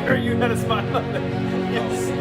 Or you had a smile on it. Yes.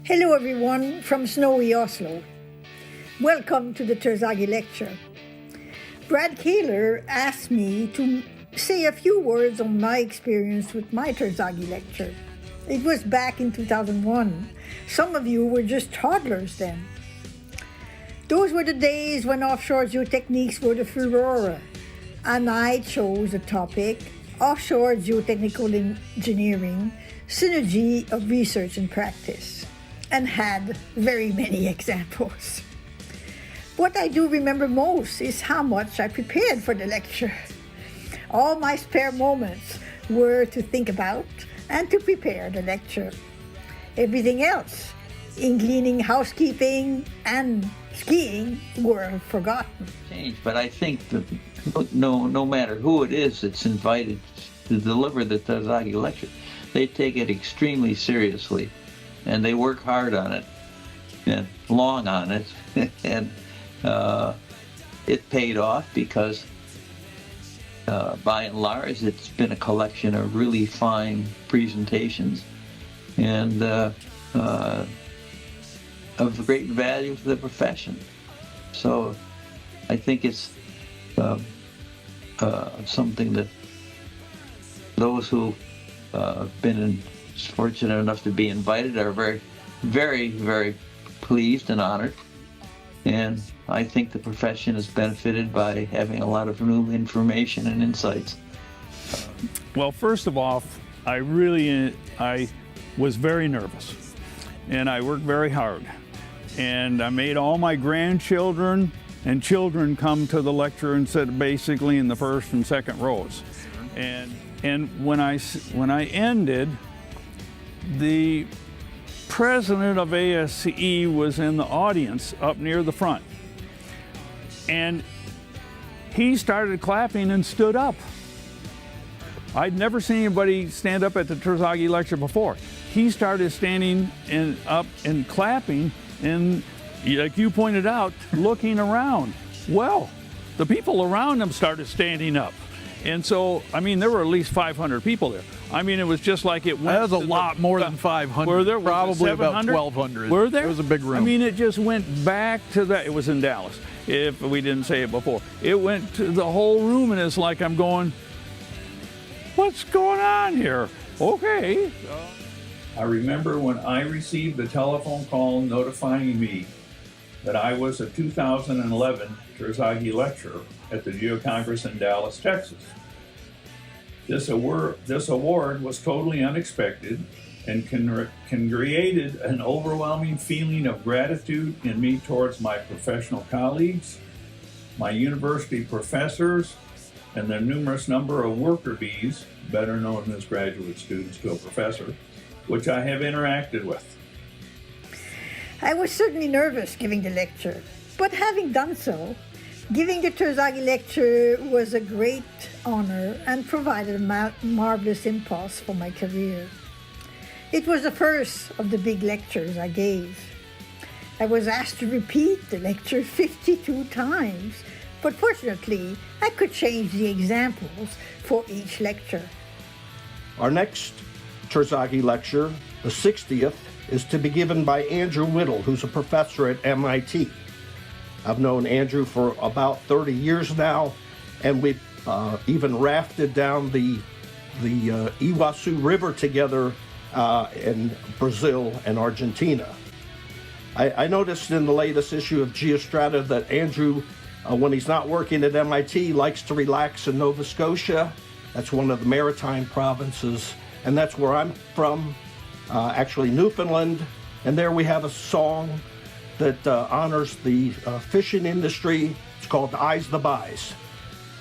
Hello everyone from snowy Oslo. Welcome to the Terzaghi Lecture. Brad Kaler asked me to say a few words on my experience with my Terzaghi Lecture. It was back in 2001. Some of you were just toddlers then. Those were the days when offshore geotechniques were the furore, and I chose the topic, Offshore Geotechnical Engineering, Synergy of Research and Practice, and had very many examples. What I do remember most is how much I prepared for the lecture. All my spare moments were to think about and to prepare the lecture. Everything else, including housekeeping and skiing, were forgotten. But I think that no matter who it is that's invited to deliver the Terzaghi Lecture, they take it extremely seriously, and they work hard on it, and long on it, and it paid off because by and large it's been a collection of really fine presentations and of great value to the profession. So I think it's something that those who have been fortunate enough to be invited are very, very, very pleased and honored. And I think the profession has benefited by having a lot of new information and insights. Well, first of all, I was very nervous, and I worked very hard. And I made all my grandchildren and children come to the lecture and sit basically in the first and second rows. And when I ended, the president of ASCE was in the audience up near the front. And he started clapping and stood up. I'd never seen anybody stand up at the Terzaghi Lecture before. He started standing up and clapping and, like you pointed out, looking around. Well, the people around him started standing up. And so, I mean, there were at least 500 people there. I mean, it was just like it went. That was a lot more than 500. Were there? Probably about 1,200. Were there? It was a big room. I mean, it just went back to that. It was in Dallas, if we didn't say it before. It went to the whole room, and it's like I'm going, what's going on here? Okay. I remember when I received the telephone call notifying me that I was a 2011 Terzaghi Lecturer at the Geo-Congress in Dallas, Texas. This award was totally unexpected and created an overwhelming feeling of gratitude in me towards my professional colleagues, my university professors, and the numerous number of worker bees, better known as graduate students to a professor, which I have interacted with. I was certainly nervous giving the lecture, but having done so, giving the Terzaghi Lecture was a great honor and provided a marvelous impulse for my career. It was the first of the big lectures I gave. I was asked to repeat the lecture 52 times, but fortunately, I could change the examples for each lecture. Our next Terzaghi lecture, the 60th, is to be given by Andrew Whittle, who's a professor at MIT. I've known Andrew for about 30 years now, and we've even rafted down the Iguazu River together in Brazil and Argentina. I noticed in the latest issue of Geostrata that Andrew, when he's not working at MIT, likes to relax in Nova Scotia. That's one of the maritime provinces, and that's where I'm from, actually Newfoundland. And there we have a song that honors the fishing industry. It's called I's the Buys.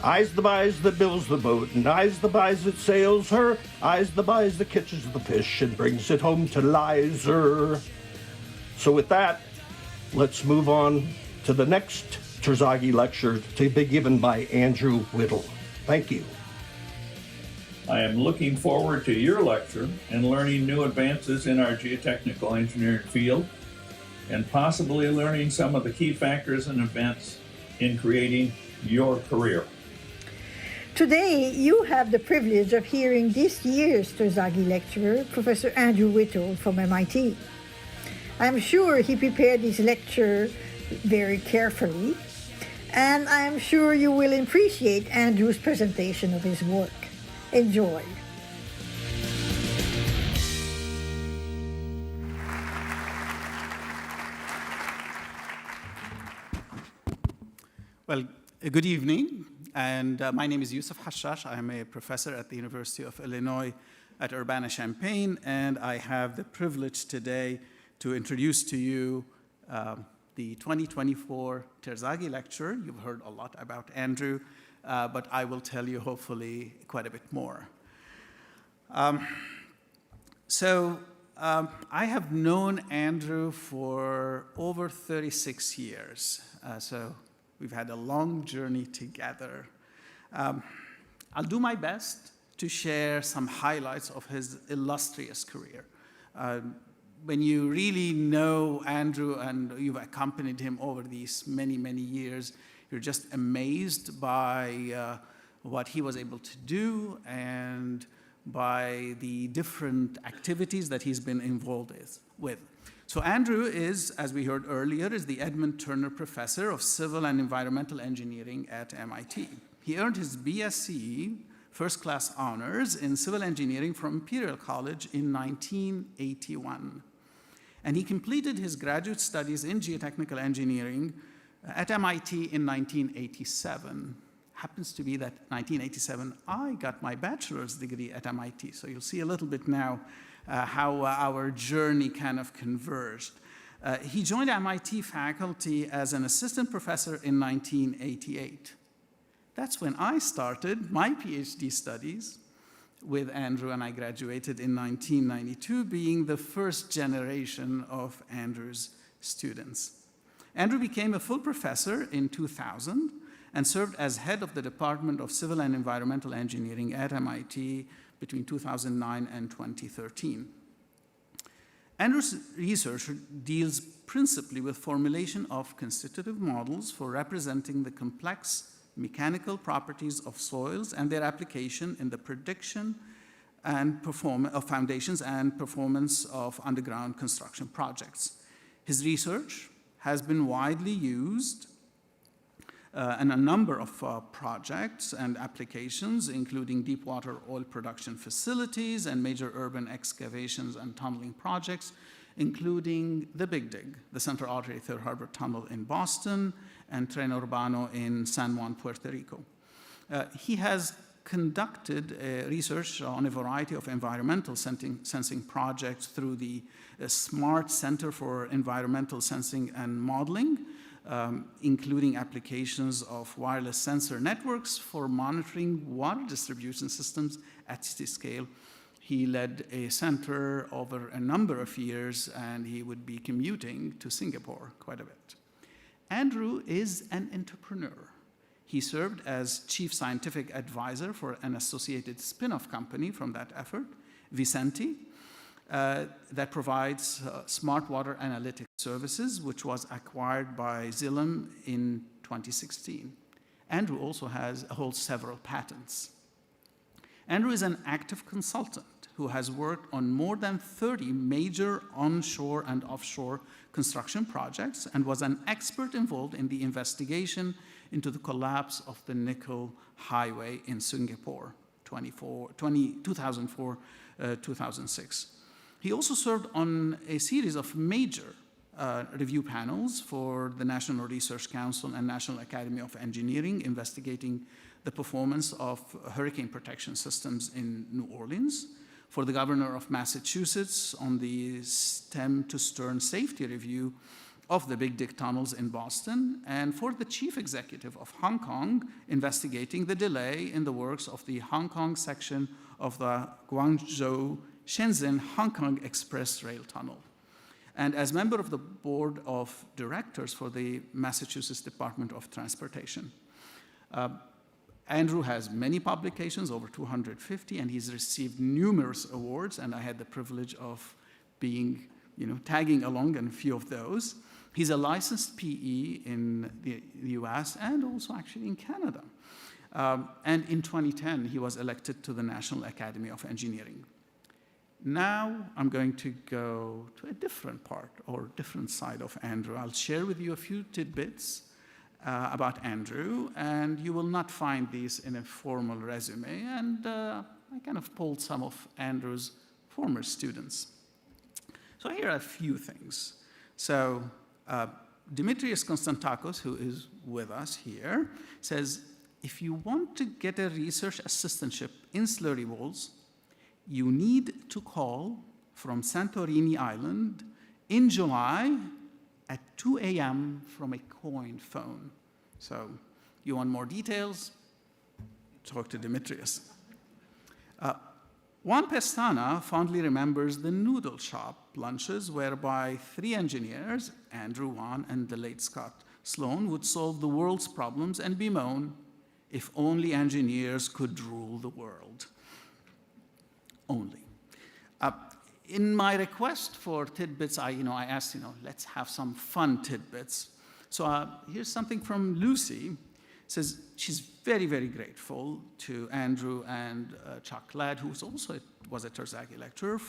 I's the buys that builds the boat, and I's the buys that sails her. I's the buys that catches the fish and brings it home to Lizer. So with that, let's move on to the next Terzaghi lecture to be given by Andrew Whittle. Thank you. I am looking forward to your lecture and learning new advances in our geotechnical engineering field, and possibly learning some of the key factors and events in creating your career. Today, you have the privilege of hearing this year's Terzaghi lecturer, Professor Andrew Whittle from MIT. I'm sure he prepared his lecture very carefully, and I'm sure you will appreciate Andrew's presentation of his work. Enjoy. Well, good evening, and my name is Yusuf Hashash. I am a professor at the University of Illinois at Urbana-Champaign, and I have the privilege today to introduce to you the 2024 Terzaghi Lecture. You've heard a lot about Andrew, but I will tell you hopefully quite a bit more. I have known Andrew for over 36 years, so we've had a long journey together. I'll do my best to share some highlights of his illustrious career. When you really know Andrew and you've accompanied him over these many, many years, you're just amazed by what he was able to do and by the different activities that he's been involved with. So Andrew is, as we heard earlier, is the Edmund Turner Professor of Civil and Environmental Engineering at MIT. He earned his BSc first-class honors in civil engineering from Imperial College in 1981. And he completed his graduate studies in geotechnical engineering at MIT in 1987. Happens to be that 1987, I got my bachelor's degree at MIT. So you'll see a little bit now how our journey kind of converged. He joined MIT faculty as an assistant professor in 1988. That's when I started my PhD studies with Andrew, and I graduated in 1992, being the first generation of Andrew's students. Andrew became a full professor in 2000 and served as head of the Department of Civil and Environmental Engineering at MIT between 2009 and 2013. Andrew's research deals principally with formulation of constitutive models for representing the complex mechanical properties of soils and their application in the prediction and of foundations and performance of underground construction projects. His research has been widely used in a number of projects and applications, including deep water oil production facilities and major urban excavations and tunneling projects, including the Big Dig, the Central Artery Third Harbor Tunnel in Boston, and Tren Urbano in San Juan, Puerto Rico. He has conducted research on a variety of environmental sensing projects through the Smart Center for Environmental Sensing and Modeling, including applications of wireless sensor networks for monitoring water distribution systems at city scale. He led a center over a number of years, and he would be commuting to Singapore quite a bit. Andrew is an entrepreneur. He served as chief scientific advisor for an associated spin-off company from that effort, Vicenti, that provides smart water analytics services, which was acquired by Xylem in 2016. Andrew also holds several patents. Andrew is an active consultant who has worked on more than 30 major onshore and offshore construction projects and was an expert involved in the investigation into the collapse of the nickel highway in Singapore, 2004-2006. He also served on a series of major review panels for the National Research Council and National Academy of Engineering, investigating the performance of hurricane protection systems in New Orleans, for the governor of Massachusetts on the stem to stern safety review of the Big Dick tunnels in Boston, and for the chief executive of Hong Kong, investigating the delay in the works of the Hong Kong section of the Guangzhou-Shenzhen-Hong Kong Express Rail Tunnel. And as member of the board of directors for the Massachusetts Department of Transportation. Andrew has many publications, over 250, and he's received numerous awards, and I had the privilege of being, tagging along in a few of those. He's a licensed PE in the US and also actually in Canada. And in 2010, he was elected to the National Academy of Engineering. Now I'm going to go to a different part or different side of Andrew. I'll share with you a few tidbits about Andrew, and you will not find these in a formal resume, and I kind of pulled some of Andrew's former students. So here are a few things. So Dimitrios Konstantakos, who is with us here, says, if you want to get a research assistantship in Slurry Walls, you need to call from Santorini Island in July at 2 a.m. from a coin phone. So you want more details? Talk to Dimitrios. Juan Pestana fondly remembers the noodle shop lunches whereby 3 engineers, Andrew, Juan, and the late Scott Sloan, would solve the world's problems and bemoan, if only engineers could rule the world. Only. In my request for tidbits, I asked, let's have some fun tidbits. So here's something from Lucy. It says she's very, very grateful to Andrew and Chuck Ladd, who was a Terzaghi lecturer,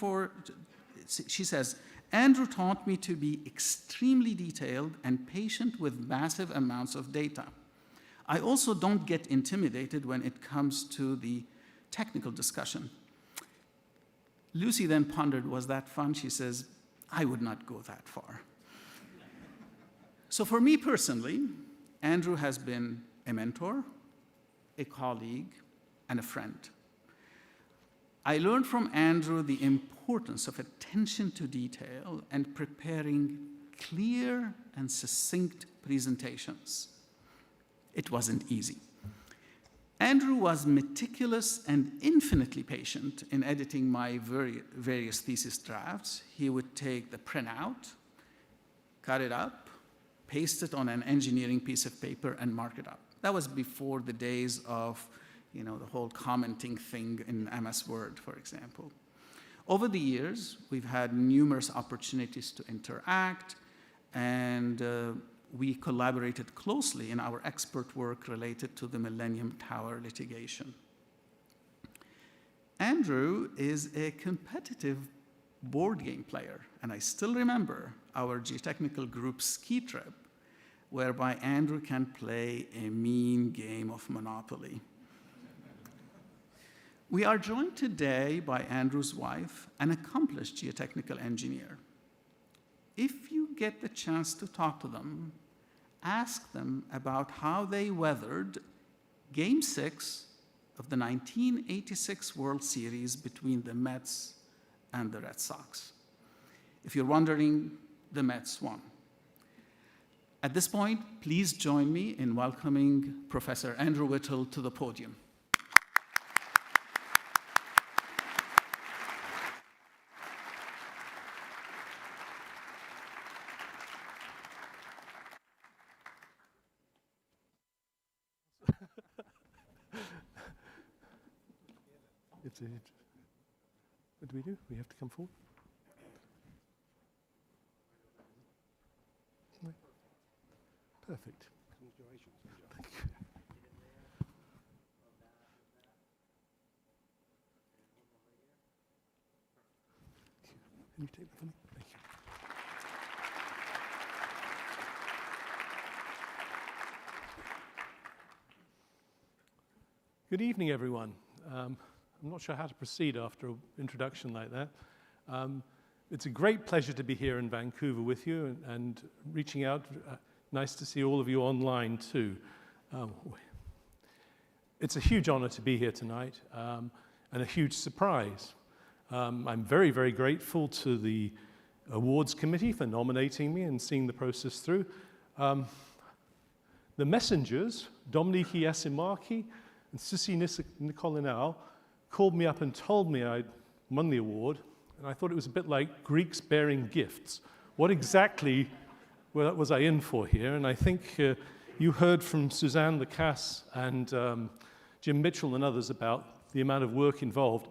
she says, Andrew taught me to be extremely detailed and patient with massive amounts of data. I also don't get intimidated when it comes to the technical discussion. Lucy then pondered, was that fun? She says, I would not go that far. So for me personally, Andrew has been a mentor, a colleague, and a friend. I learned from Andrew the importance of attention to detail and preparing clear and succinct presentations. It wasn't easy. Andrew was meticulous and infinitely patient in editing my various thesis drafts. He would take the printout, cut it up, paste it on an engineering piece of paper, and mark it up. That was before the days of the whole commenting thing in MS Word, for example. Over the years, we've had numerous opportunities to interact, and we collaborated closely in our expert work related to the Millennium Tower litigation. Andrew is a competitive board game player, and I still remember our Geotechnical group ski trip, whereby Andrew can play a mean game of Monopoly. We are joined today by Andrew's wife, an accomplished geotechnical engineer. If you get the chance to talk to them, ask them about how they weathered Game 6 of the 1986 World Series between the Mets and the Red Sox. If you're wondering, the Mets won. At this point, please join me in welcoming Professor Andrew Whittle to the podium. What do? We have to come forward? Perfect. Can you take that for me? Thank you. Good evening, everyone. I'm not sure how to proceed after an introduction like that. It's a great pleasure to be here in Vancouver with you and reaching out. Nice to see all of you online too. It's a huge honor to be here tonight and a huge surprise. I'm very, very grateful to the awards committee for nominating me and seeing the process through. The messengers, Dominique Yasimaki and Sissi Nicolinau, called me up and told me I'd won the award, and I thought it was a bit like Greeks bearing gifts. What exactly was I in for here? And I think you heard from Suzanne Lacasse and Jim Mitchell and others about the amount of work involved.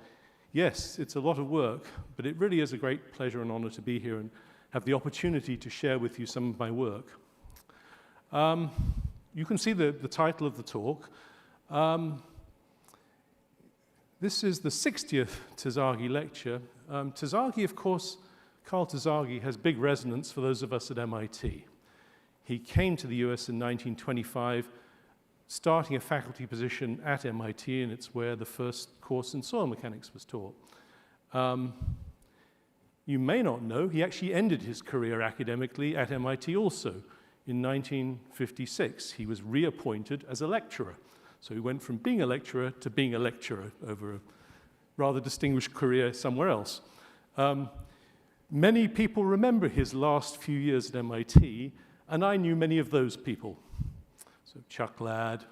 Yes, it's a lot of work, but it really is a great pleasure and honor to be here and have the opportunity to share with you some of my work. You can see the title of the talk. This is the 60th Terzaghi Lecture. Terzaghi, of course, Karl Terzaghi has big resonance for those of us at MIT. He came to the US in 1925, starting a faculty position at MIT, and it's where the first course in soil mechanics was taught. You may not know, he actually ended his career academically at MIT also. In 1956, he was reappointed as a lecturer. So he went from being a lecturer to being a lecturer over a rather distinguished career somewhere else. Many people remember his last few years at MIT, and I knew many of those people. So Chuck Ladd,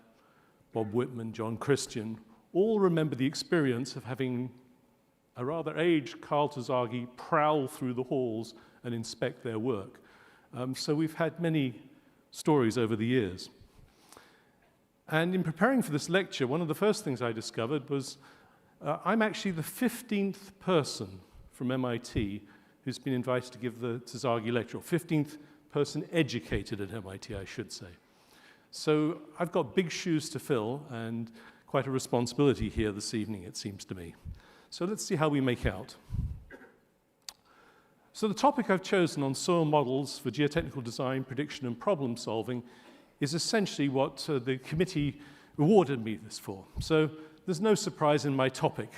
Bob Whitman, John Christian, all remember the experience of having a rather aged Karl Terzaghi prowl through the halls and inspect their work. So we've had many stories over the years. And in preparing for this lecture, one of the first things I discovered was I'm actually the 15th person from MIT who's been invited to give the Terzaghi Lecture, or 15th person educated at MIT, I should say. So I've got big shoes to fill and quite a responsibility here this evening, it seems to me. So let's see how we make out. So the topic I've chosen on soil models for geotechnical design, prediction, and problem solving is essentially what the committee awarded me this for. So there's no surprise in my topic.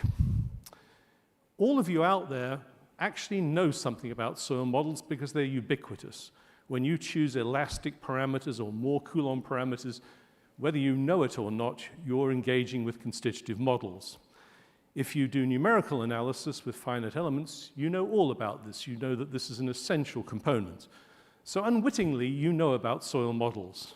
All of you out there actually know something about soil models because they're ubiquitous. When you choose elastic parameters or more Coulomb parameters, whether you know it or not, you're engaging with constitutive models. If you do numerical analysis with finite elements, you know all about this. You know that this is an essential component. So unwittingly, you know about soil models.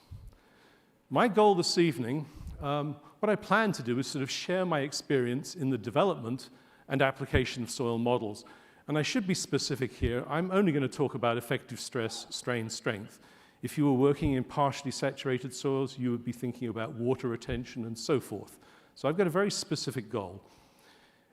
My goal this evening, what I plan to do is sort of share my experience in the development and application of soil models. And I should be specific here. I'm only going to talk about effective stress, strain, strength. If you were working in partially saturated soils, you would be thinking about water retention and so forth. So I've got a very specific goal.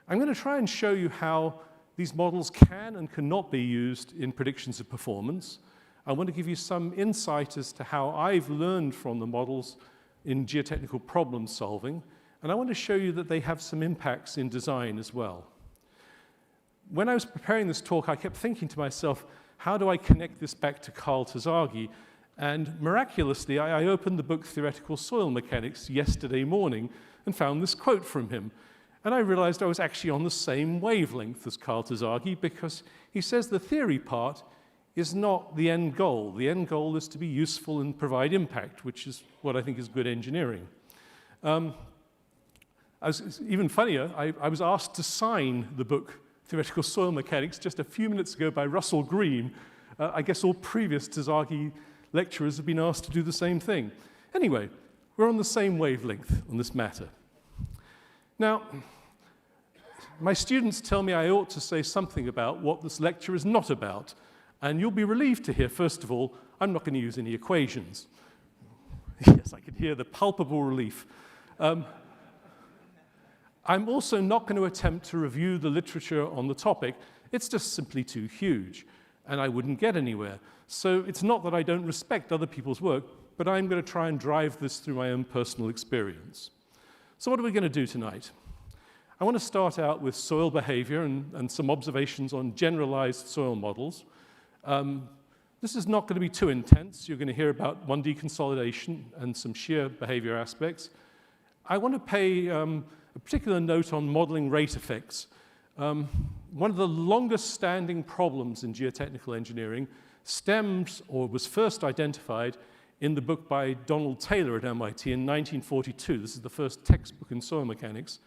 I'm going to try and show you how these models can and cannot be used in predictions of performance. I want to give you some insight as to how I've learned from the models in geotechnical problem solving, and I want to show you that they have some impacts in design as well. When I was preparing this talk, I kept thinking to myself, how do I connect this back to Karl Terzaghi? And miraculously, I opened the book Theoretical Soil Mechanics yesterday morning and found this quote from him. And I realized I was actually on the same wavelength as Karl Terzaghi because he says the theory part is not the end goal. The end goal is to be useful and provide impact, which is what I think is good engineering. Even funnier, I was asked to sign the book Theoretical Soil Mechanics just a few minutes ago by Russell Green. I guess all previous Terzaghi lecturers have been asked to do the same thing. Anyway, we're on the same wavelength on this matter. Now, my students tell me I ought to say something about what this lecture is not about. And you'll be relieved to hear, first of all, I'm not going to use any equations. Yes, I can hear the palpable relief. I'm also not going to attempt to review the literature on the topic. It's just simply too huge, and I wouldn't get anywhere. So it's not that I don't respect other people's work, but I'm going to try and drive this through my own personal experience. So what are we going to do tonight? I want to start out with soil behavior and some observations on generalized soil models. This is not going to be too intense. You're going to hear about 1D consolidation and some shear behavior aspects. I want to pay a particular note on modeling rate effects. One of the longest standing problems in geotechnical engineering stems, or was first identified, in the book by Donald Taylor at MIT in 1942. This is the first textbook in soil mechanics.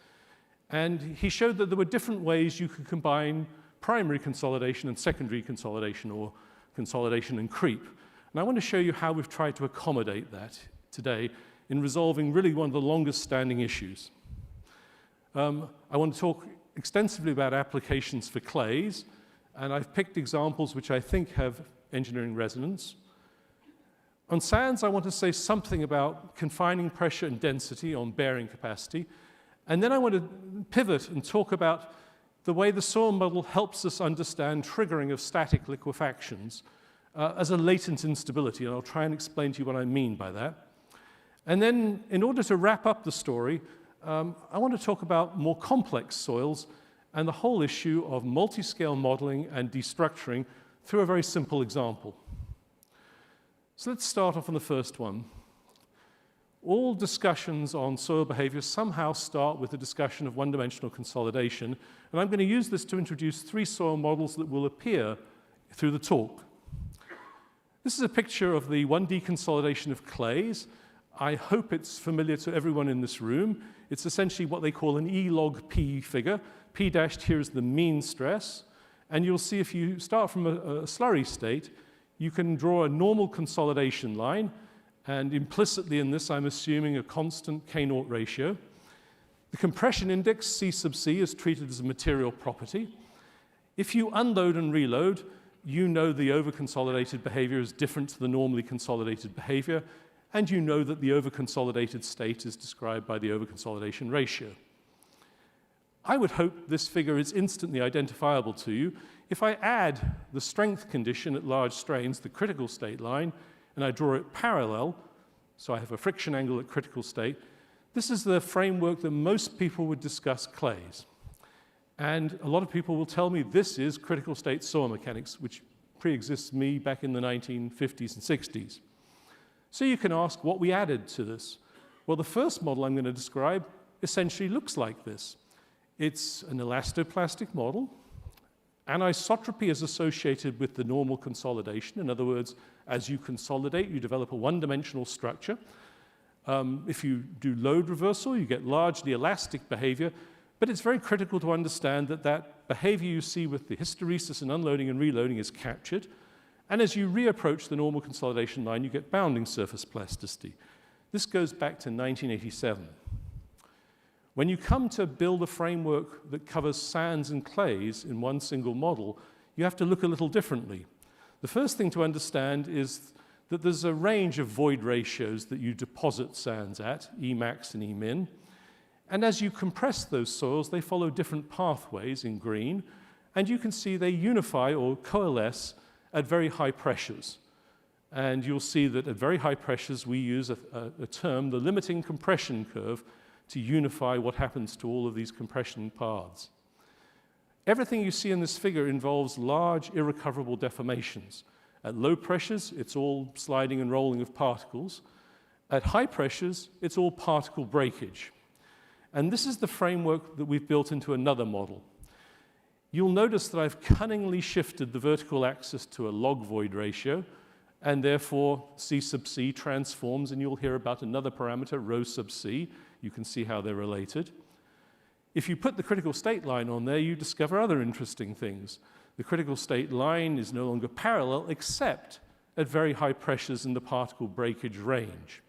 And he showed that there were different ways you could combine primary consolidation and secondary consolidation, or consolidation and creep. And I want to show you how we've tried to accommodate that today in resolving really one of the longest standing issues. I want to talk extensively about applications for clays, and I've picked examples which I think have engineering resonance. On sands, I want to say something about confining pressure and density on bearing capacity, and then I want to pivot and talk about the way the soil model helps us understand triggering of static liquefactions as a latent instability, and I'll try and explain to you what I mean by that. And then, in order to wrap up the story, I want to talk about more complex soils and the whole issue of multi-scale modeling and destructuring through a very simple example. So let's start off on the first one. All discussions on soil behavior somehow start with a discussion of one-dimensional consolidation, and I'm going to use this to introduce 3 soil models that will appear through the talk. This is a picture of the 1D consolidation of clays. I hope it's familiar to everyone in this room. It's essentially what they call an E log P figure. P dashed here is the mean stress, and you'll see if you start from a slurry state, you can draw a normal consolidation line, and implicitly in this I'm assuming a constant K0 ratio. The compression index, C sub C, is treated as a material property. If you unload and reload, you know the over-consolidated behavior is different to the normally consolidated behavior, and you know that the over-consolidated state is described by the over-consolidation ratio. I would hope this figure is instantly identifiable to you if I add the strength condition at large strains, the critical state line, and I draw it parallel, so I have a friction angle at critical state. This is the framework that most people would discuss clays. And a lot of people will tell me this is critical state soil mechanics, which pre-exists me back in the 1950s and 60s. So you can ask what we added to this. Well, the first model I'm going to describe essentially looks like this. It's an elastoplastic model. Anisotropy is associated with the normal consolidation. In other words, as you consolidate, you develop a one-dimensional structure. If you do load reversal, you get largely elastic behavior, but it's very critical to understand that that behavior you see with the hysteresis and unloading and reloading is captured. And as you reapproach the normal consolidation line, you get bounding surface plasticity. This goes back to 1987. When you come to build a framework that covers sands and clays in one single model, you have to look a little differently. The first thing to understand is that there's a range of void ratios that you deposit sands at, Emax and Emin. And as you compress those soils, they follow different pathways in green, and you can see they unify or coalesce at very high pressures. And you'll see that at very high pressures, we use a term, the limiting compression curve, to unify what happens to all of these compression paths. Everything you see in this figure involves large, irrecoverable deformations. At low pressures, it's all sliding and rolling of particles. At high pressures, it's all particle breakage. And this is the framework that we've built into another model. You'll notice that I've cunningly shifted the vertical axis to a log void ratio, and therefore C sub C transforms, and you'll hear about another parameter, rho sub C. You can see how they're related. If you put the critical state line on there, you discover other interesting things. The critical state line is no longer parallel, except at very high pressures in the particle breakage range.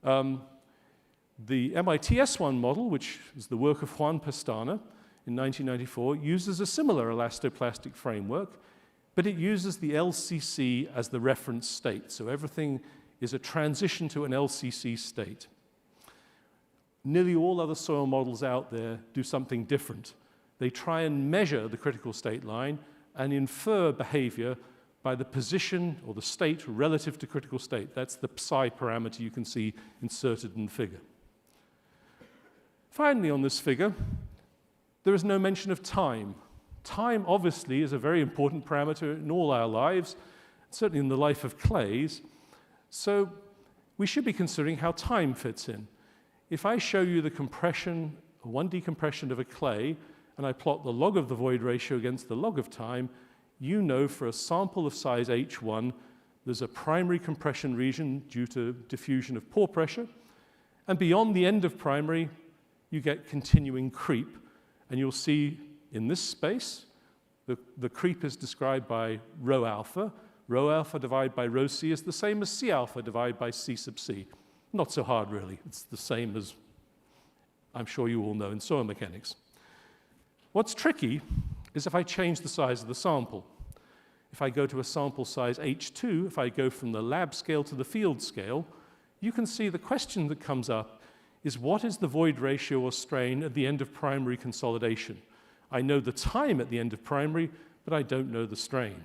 The MIT-S1 model, which is the work of Juan Pestana in 1994, uses a similar elastoplastic framework, but it uses the LCC as the reference state. So everything is a transition to an LCC state. Nearly all other soil models out there do something different. They try and measure the critical state line and infer behavior by the position or the state relative to critical state. That's the psi parameter you can see inserted in the figure. Finally, on this figure, there is no mention of time. Time, obviously, is a very important parameter in all our lives, certainly in the life of clays. So we should be considering how time fits in. If I show you the compression, 1D compression of a clay, and I plot the log of the void ratio against the log of time, you know for a sample of size H1, there's a primary compression region due to diffusion of pore pressure, and beyond the end of primary, you get continuing creep. And you'll see in this space, the creep is described by rho alpha. Rho alpha divided by rho c is the same as C alpha divided by C sub c. Not so hard, really. It's the same as I'm sure you all know in soil mechanics. What's tricky is if I change the size of the sample. If I go to a sample size H2, if I go from the lab scale to the field scale, you can see the question that comes up is what is the void ratio or strain at the end of primary consolidation? I know the time at the end of primary, but I don't know the strain.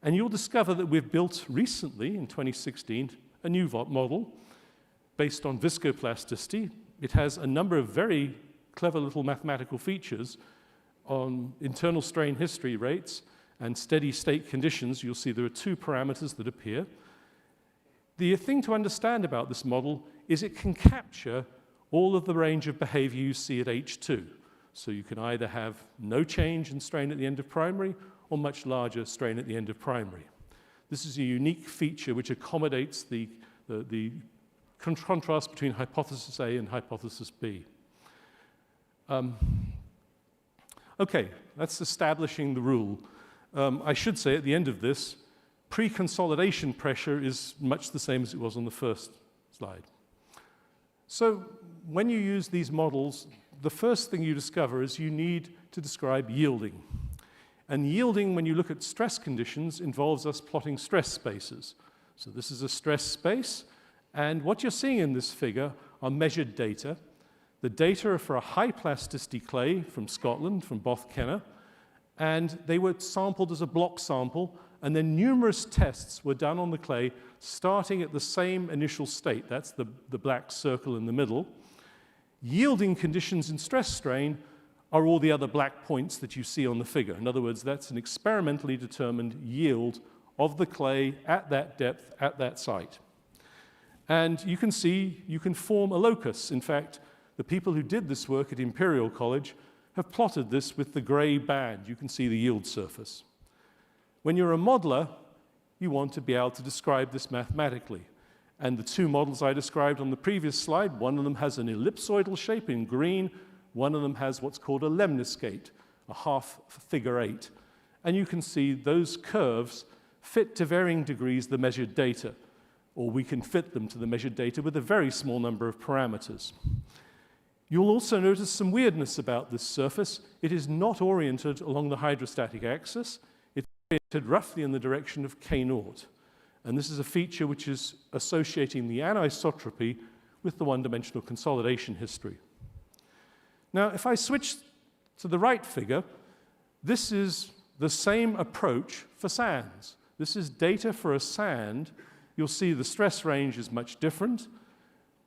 And you'll discover that we've built recently, in 2016, a new model based on viscoplasticity. It has a number of very clever little mathematical features on internal strain history rates and steady state conditions. You'll see there are two parameters that appear. The thing to understand about this model is it can capture all of the range of behavior you see at H2. So you can either have no change in strain at the end of primary or much larger strain at the end of primary. This is a unique feature which accommodates the contrast between hypothesis A and hypothesis B. Okay, that's establishing the rule. I should say at the end of this, pre-consolidation pressure is much the same as it was on the first slide. So when you use these models, the first thing you discover is you need to describe yielding. And yielding, when you look at stress conditions, involves us plotting stress spaces. So this is a stress space, and what you're seeing in this figure are measured data. The data are for a high plasticity clay from Scotland, from Bothkenna, and they were sampled as a block sample, and then numerous tests were done on the clay starting at the same initial state. That's the black circle in the middle. Yielding conditions in stress strain are all the other black points that you see on the figure. In other words, that's an experimentally determined yield of the clay at that depth, at that site. And you can see, you can form a locus. In fact, the people who did this work at Imperial College have plotted this with the gray band. You can see the yield surface. When you're a modeler, you want to be able to describe this mathematically. And the two models I described on the previous slide, one of them has an ellipsoidal shape in green, one of them has what's called a lemniscate, a half figure 8. And you can see those curves fit to varying degrees the measured data, or we can fit them to the measured data with a very small number of parameters. You'll also notice some weirdness about this surface. It is not oriented along the hydrostatic axis. It's oriented roughly in the direction of K0. And this is a feature which is associating the anisotropy with the one-dimensional consolidation history. Now, if I switch to the right figure, this is the same approach for sands. This is data for a sand. You'll see the stress range is much different.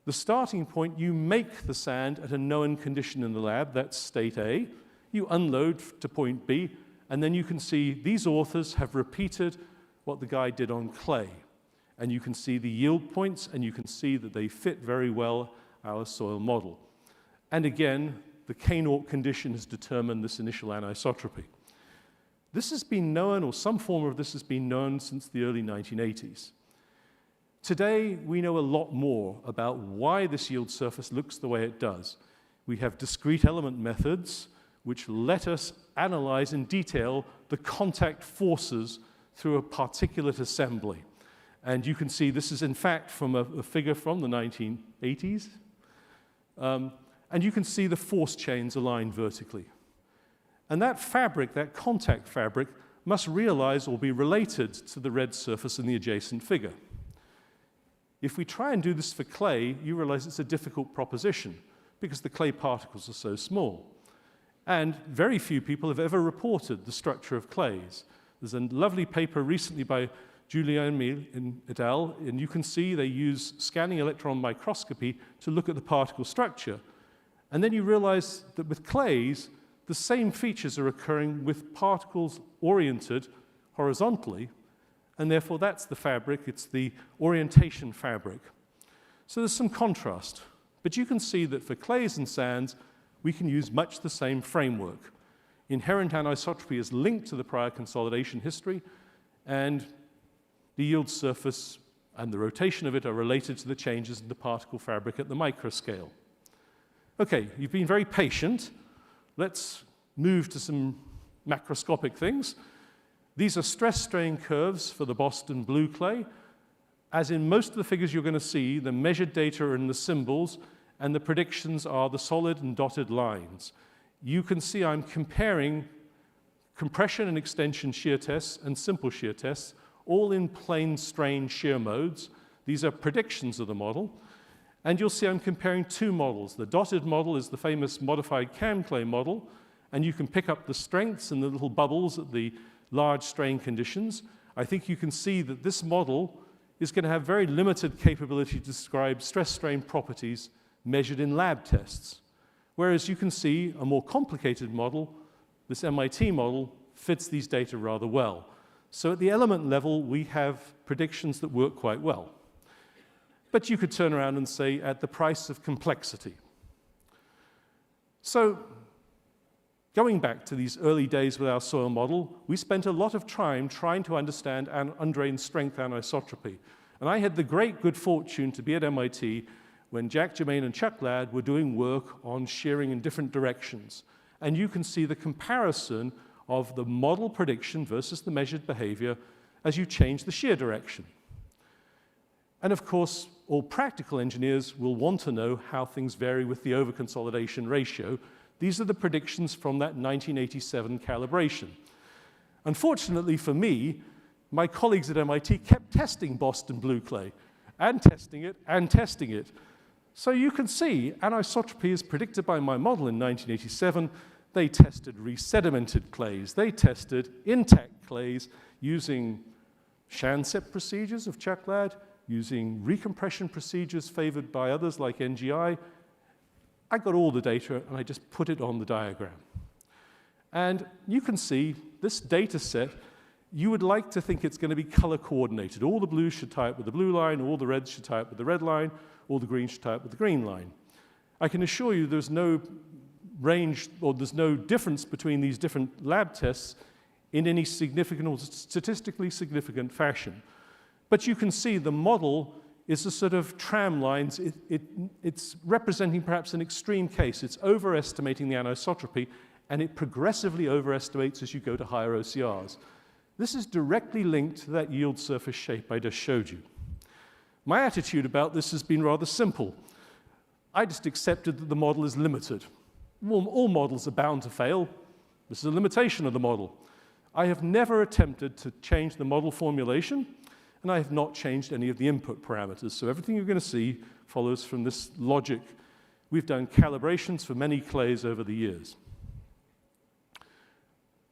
The starting point, you make the sand at a known condition in the lab, that's state A. You unload to point B, and then you can see these authors have repeated what the guy did on clay. And you can see the yield points, and you can see that they fit very well our soil model. And again, the K0 condition has determined this initial anisotropy. This has been known, or some form of this has been known since the early 1980s. Today, we know a lot more about why this yield surface looks the way it does. We have discrete element methods which let us analyze in detail the contact forces through a particulate assembly. And you can see this is, in fact, from a figure from the 1980s. And you can see the force chains aligned vertically. And that fabric, that contact fabric, must realize or be related to the red surface in the adjacent figure. If we try and do this for clay, you realize it's a difficult proposition because the clay particles are so small. And very few people have ever reported the structure of clays. There's a lovely paper recently by Julian et al., and you can see they use scanning electron microscopy to look at the particle structure. And then you realize that with clays, the same features are occurring with particles oriented horizontally, and therefore that's the fabric, it's the orientation fabric. So there's some contrast. But you can see that for clays and sands, we can use much the same framework. Inherent anisotropy is linked to the prior consolidation history, and the yield surface and the rotation of it are related to the changes in the particle fabric at the microscale. Okay, you've been very patient. Let's move to some macroscopic things. These are stress-strain curves for the Boston blue clay. As in most of the figures you're going to see, the measured data are in the symbols, and the predictions are the solid and dotted lines. You can see I'm comparing compression and extension shear tests and simple shear tests, all in plane strain shear modes. These are predictions of the model. And you'll see I'm comparing two models. The dotted model is the famous modified cam clay model, and you can pick up the strengths and the little bubbles at the large strain conditions. I think you can see that this model is going to have very limited capability to describe stress-strain properties measured in lab tests. Whereas you can see a more complicated model, this MIT model, fits these data rather well. So at the element level, we have predictions that work quite well. But you could turn around and say, at the price of complexity. So going back to these early days with our soil model, we spent a lot of time trying to understand undrained strength anisotropy. And I had the great good fortune to be at MIT when Jack Germain and Chuck Ladd were doing work on shearing in different directions. And you can see the comparison of the model prediction versus the measured behavior as you change the shear direction. And of course, all practical engineers will want to know how things vary with the overconsolidation ratio. These are the predictions from that 1987 calibration. Unfortunately for me, my colleagues at MIT kept testing Boston blue clay, and testing it, and testing it. So you can see anisotropy is predicted by my model in 1987. They tested resedimented clays. They tested intact clays using Shansep procedures of Chuck Ladd, using recompression procedures favored by others like NGI. I got all the data, and I just put it on the diagram. And you can see this data set, you would like to think it's going to be color coordinated. All the blues should tie up with the blue line, all the reds should tie up with the red line, all the greens should tie up with the green line. I can assure you there's no range, or there's no difference between these different lab tests in any significant or statistically significant fashion. But you can see the model is a sort of tram lines. It's representing perhaps an extreme case. It's overestimating the anisotropy, and it progressively overestimates as you go to higher OCRs. This is directly linked to that yield surface shape I just showed you. My attitude about this has been rather simple. I just accepted that the model is limited. All models are bound to fail. This is a limitation of the model. I have never attempted to change the model formulation, and I have not changed any of the input parameters. So everything you're going to see follows from this logic. We've done calibrations for many clays over the years,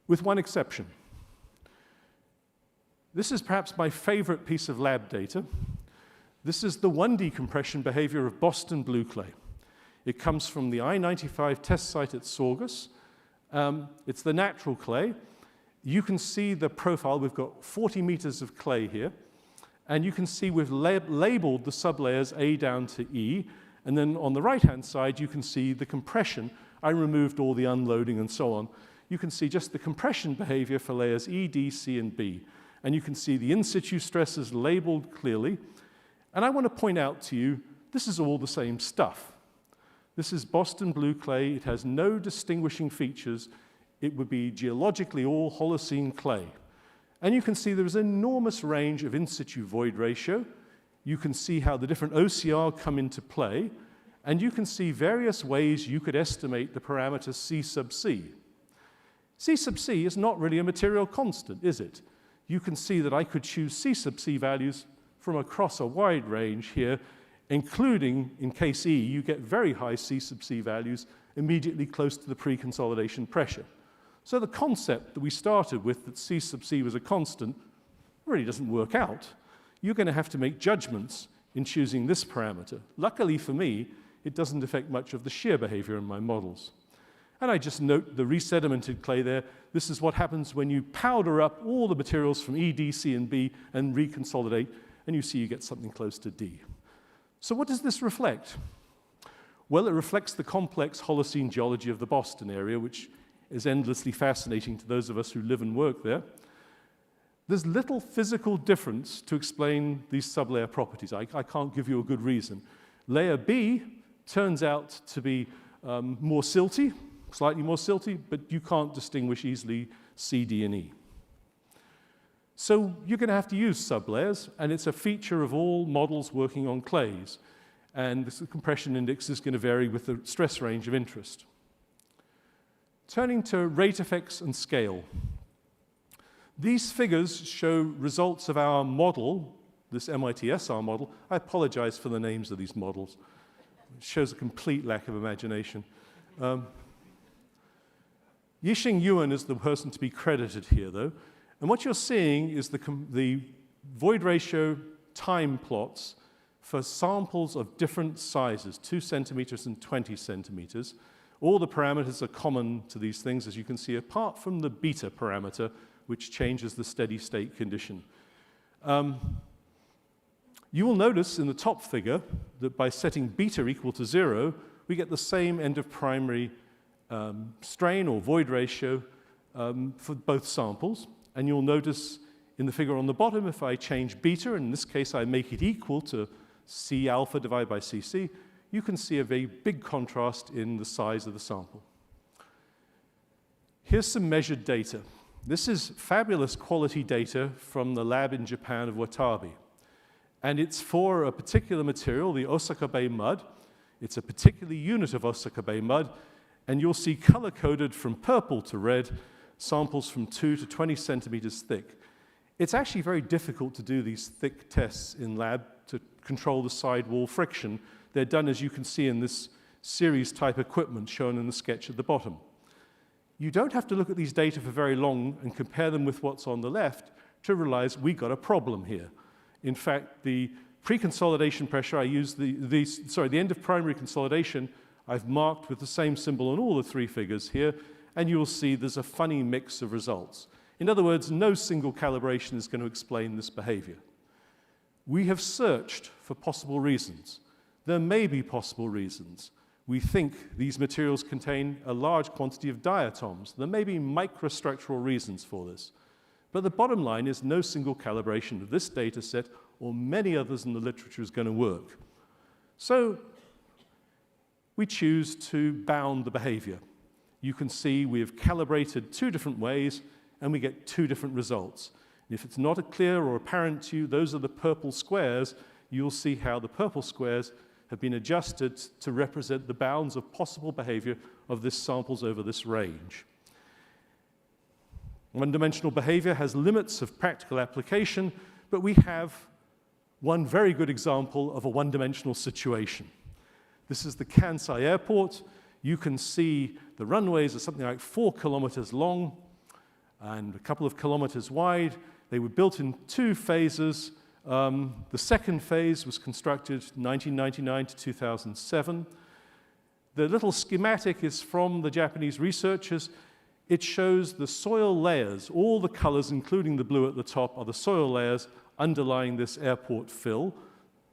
with one exception. This is perhaps my favorite piece of lab data. This is the 1D compression behavior of Boston blue clay. It comes from the I-95 test site at Saugus. It's the natural clay. You can see the profile. We've got 40 meters of clay here. And you can see we've labeled the sublayers A down to E. And then on the right-hand side, you can see the compression. I removed all the unloading and so on. You can see just the compression behavior for layers E, D, C, and B. And you can see the in-situ stresses labeled clearly. And I want to point out to you, this is all the same stuff. This is Boston blue clay. It has no distinguishing features. It would be geologically all Holocene clay. And you can see there is an enormous range of in-situ void ratio. You can see how the different OCR come into play. And you can see various ways you could estimate the parameter C sub C. C sub C is not really a material constant, is it? You can see that I could choose C sub C values from across a wide range here, including, in case E, you get very high C sub C values immediately close to the pre-consolidation pressure. So the concept that we started with, that C sub C was a constant, really doesn't work out. You're going to have to make judgments in choosing this parameter. Luckily for me, it doesn't affect much of the shear behavior in my models. And I just note the resedimented clay there. This is what happens when you powder up all the materials from E, D, C, and B and reconsolidate, and you see you get something close to D. So what does this reflect? Well, it reflects the complex Holocene geology of the Boston area, which is endlessly fascinating to those of us who live and work there. There's little physical difference to explain these sublayer properties. I can't give you a good reason. Layer B turns out to be more silty, slightly more silty, but you can't distinguish easily C, D, and E. So you're going to have to use sublayers, and it's a feature of all models working on clays. And the compression index is going to vary with the stress range of interest. Turning to rate effects and scale. These figures show results of our model, this MIT-SR model. I apologize for the names of these models. It shows a complete lack of imagination. Yixing Yuan is the person to be credited here, though. And what you're seeing is the void ratio time plots for samples of different sizes, 2 centimeters and 20 centimeters. All the parameters are common to these things, as you can see, apart from the beta parameter, which changes the steady state condition. You will notice in the top figure that by setting beta equal to 0, we get the same end of primary strain or void ratio for both samples. And you'll notice in the figure on the bottom, if I change beta, in this case I make it equal to C alpha divided by CC, you can see a very big contrast in the size of the sample. Here's some measured data. This is fabulous quality data from the lab in Japan of Watabe. And it's for a particular material, the Osaka Bay mud. It's a particular unit of Osaka Bay mud. And you'll see color-coded from purple to red, samples from 2 to 20 centimeters thick. It's actually very difficult to do these thick tests in lab to control the sidewall friction. They're done, as you can see, in this series-type equipment shown in the sketch at the bottom. You don't have to look at these data for very long and compare them with what's on the left to realize we got a problem here. In fact, the pre-consolidation pressure, I use the end of primary consolidation, I've marked with the same symbol on all the 3 figures here, and you will see there's a funny mix of results. In other words, no single calibration is going to explain this behavior. We have searched for possible reasons. There may be possible reasons. We think these materials contain a large quantity of diatoms. There may be microstructural reasons for this. But the bottom line is no single calibration of this data set or many others in the literature is going to work. So we choose to bound the behavior. You can see we have calibrated 2 different ways, and we get 2 different results. If it's not clear or apparent to you, those are the purple squares. You'll see how the purple squares have been adjusted to represent the bounds of possible behavior of this samples over this range. One-dimensional behavior has limits of practical application, but we have one very good example of a one-dimensional situation. This is the Kansai airport. You can see the runways are something like 4 kilometers long and a couple of kilometers wide. They were built in 2 phases. The second phase was constructed 1999 to 2007. The little schematic is from the Japanese researchers. It shows the soil layers. All the colors, including the blue at the top, are the soil layers underlying this airport fill.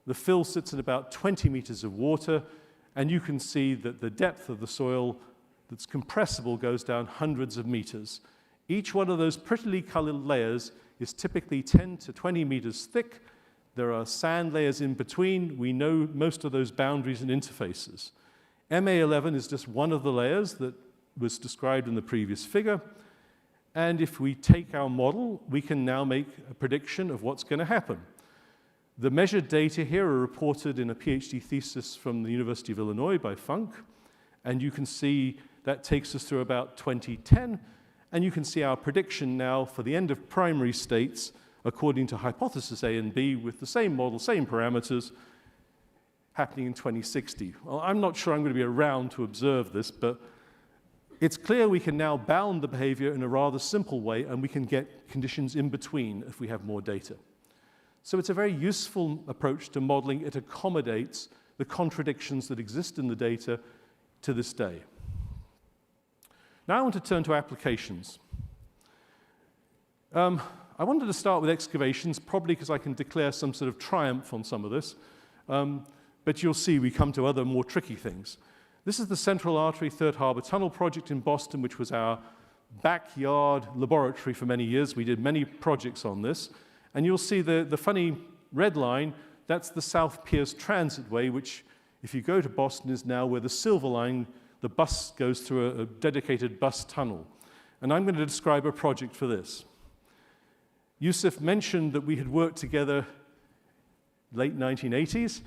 The fill sits at about 20 meters of water, and you can see that the depth of the soil that's compressible goes down hundreds of meters. Each one of those prettily colored layers is typically 10 to 20 meters thick. There are sand layers in between. We know most of those boundaries and interfaces. MA11 is just one of the layers that was described in the previous figure. And if we take our model, we can now make a prediction of what's going to happen. The measured data here are reported in a PhD thesis from the University of Illinois by Funk. And you can see that takes us through about 2010. And you can see our prediction now for the end of primary states according to hypothesis A and B with the same model, same parameters, happening in 2060. Well, I'm not sure I'm going to be around to observe this, but it's clear we can now bound the behavior in a rather simple way, and we can get conditions in between if we have more data. So it's a very useful approach to modeling. It accommodates the contradictions that exist in the data to this day. Now I want to turn to applications. I wanted to start with excavations, probably because I can declare some sort of triumph on some of this. But you'll see we come to other more tricky things. This is the Central Artery Third Harbor Tunnel project in Boston, which was our backyard laboratory for many years. We did many projects on this. And you'll see the funny red line, that's the South Piers Transitway, which, if you go to Boston, is now where the Silver Line, the bus goes through a dedicated bus tunnel. And I'm going to describe a project for this. Yusuf mentioned that we had worked together late 1980s.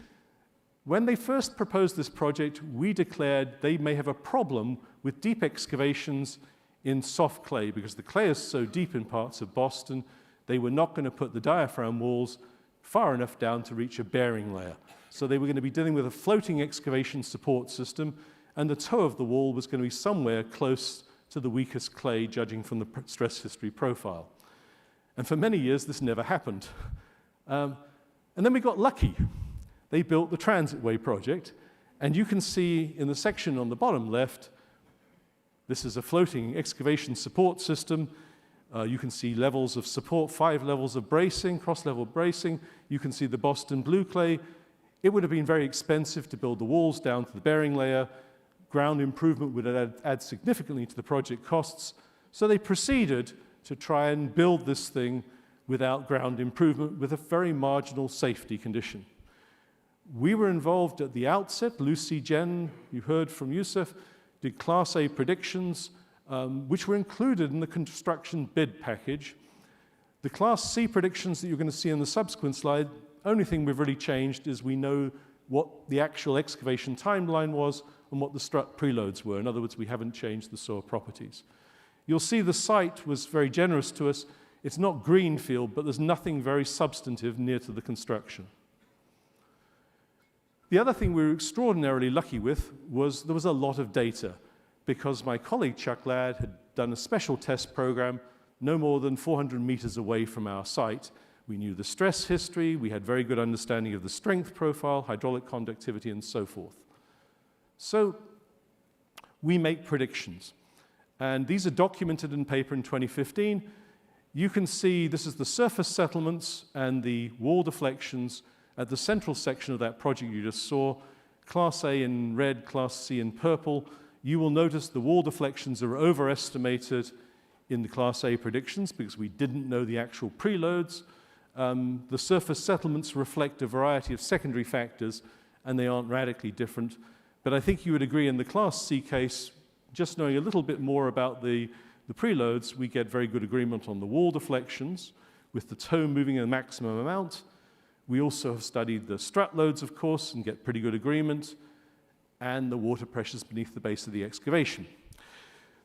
When they first proposed this project, we declared they may have a problem with deep excavations in soft clay, because the clay is so deep in parts of Boston, they were not going to put the diaphragm walls far enough down to reach a bearing layer. So they were going to be dealing with a floating excavation support system, and the toe of the wall was going to be somewhere close to the weakest clay, judging from the stress history profile. And for many years, this never happened. And then we got lucky. They built the Transitway project, and you can see in the section on the bottom left, this is a floating excavation support system. You can see levels of support, 5 levels of bracing, cross-level bracing. You can see the Boston blue clay. It would have been very expensive to build the walls down to the bearing layer. Ground improvement would add significantly to the project costs. So they proceeded to try and build this thing without ground improvement, with a very marginal safety condition. We were involved at the outset. Lucy Jen, you heard from Yusuf, did Class A predictions, which were included in the construction bid package. The Class C predictions that you're going to see in the subsequent slide, only thing we've really changed is we know what the actual excavation timeline was and what the strut preloads were. In other words, we haven't changed the soil properties. You'll see the site was very generous to us. It's not greenfield, but there's nothing very substantive near to the construction. The other thing we were extraordinarily lucky with was there was a lot of data, because my colleague Chuck Ladd had done a special test program no more than 400 meters away from our site. We knew the stress history, we had very good understanding of the strength profile, hydraulic conductivity, and so forth. So we make predictions. And these are documented in paper in 2015. You can see this is the surface settlements and the wall deflections at the central section of that project you just saw. Class A in red, Class C in purple. You will notice the wall deflections are overestimated in the Class A predictions because we didn't know the actual preloads. The surface settlements reflect a variety of secondary factors, and they aren't radically different. But I think you would agree in the Class C case, just knowing a little bit more about the preloads, we get very good agreement on the wall deflections, with the toe moving a maximum amount. We also have studied the strut loads, of course, and get pretty good agreement, and the water pressures beneath the base of the excavation.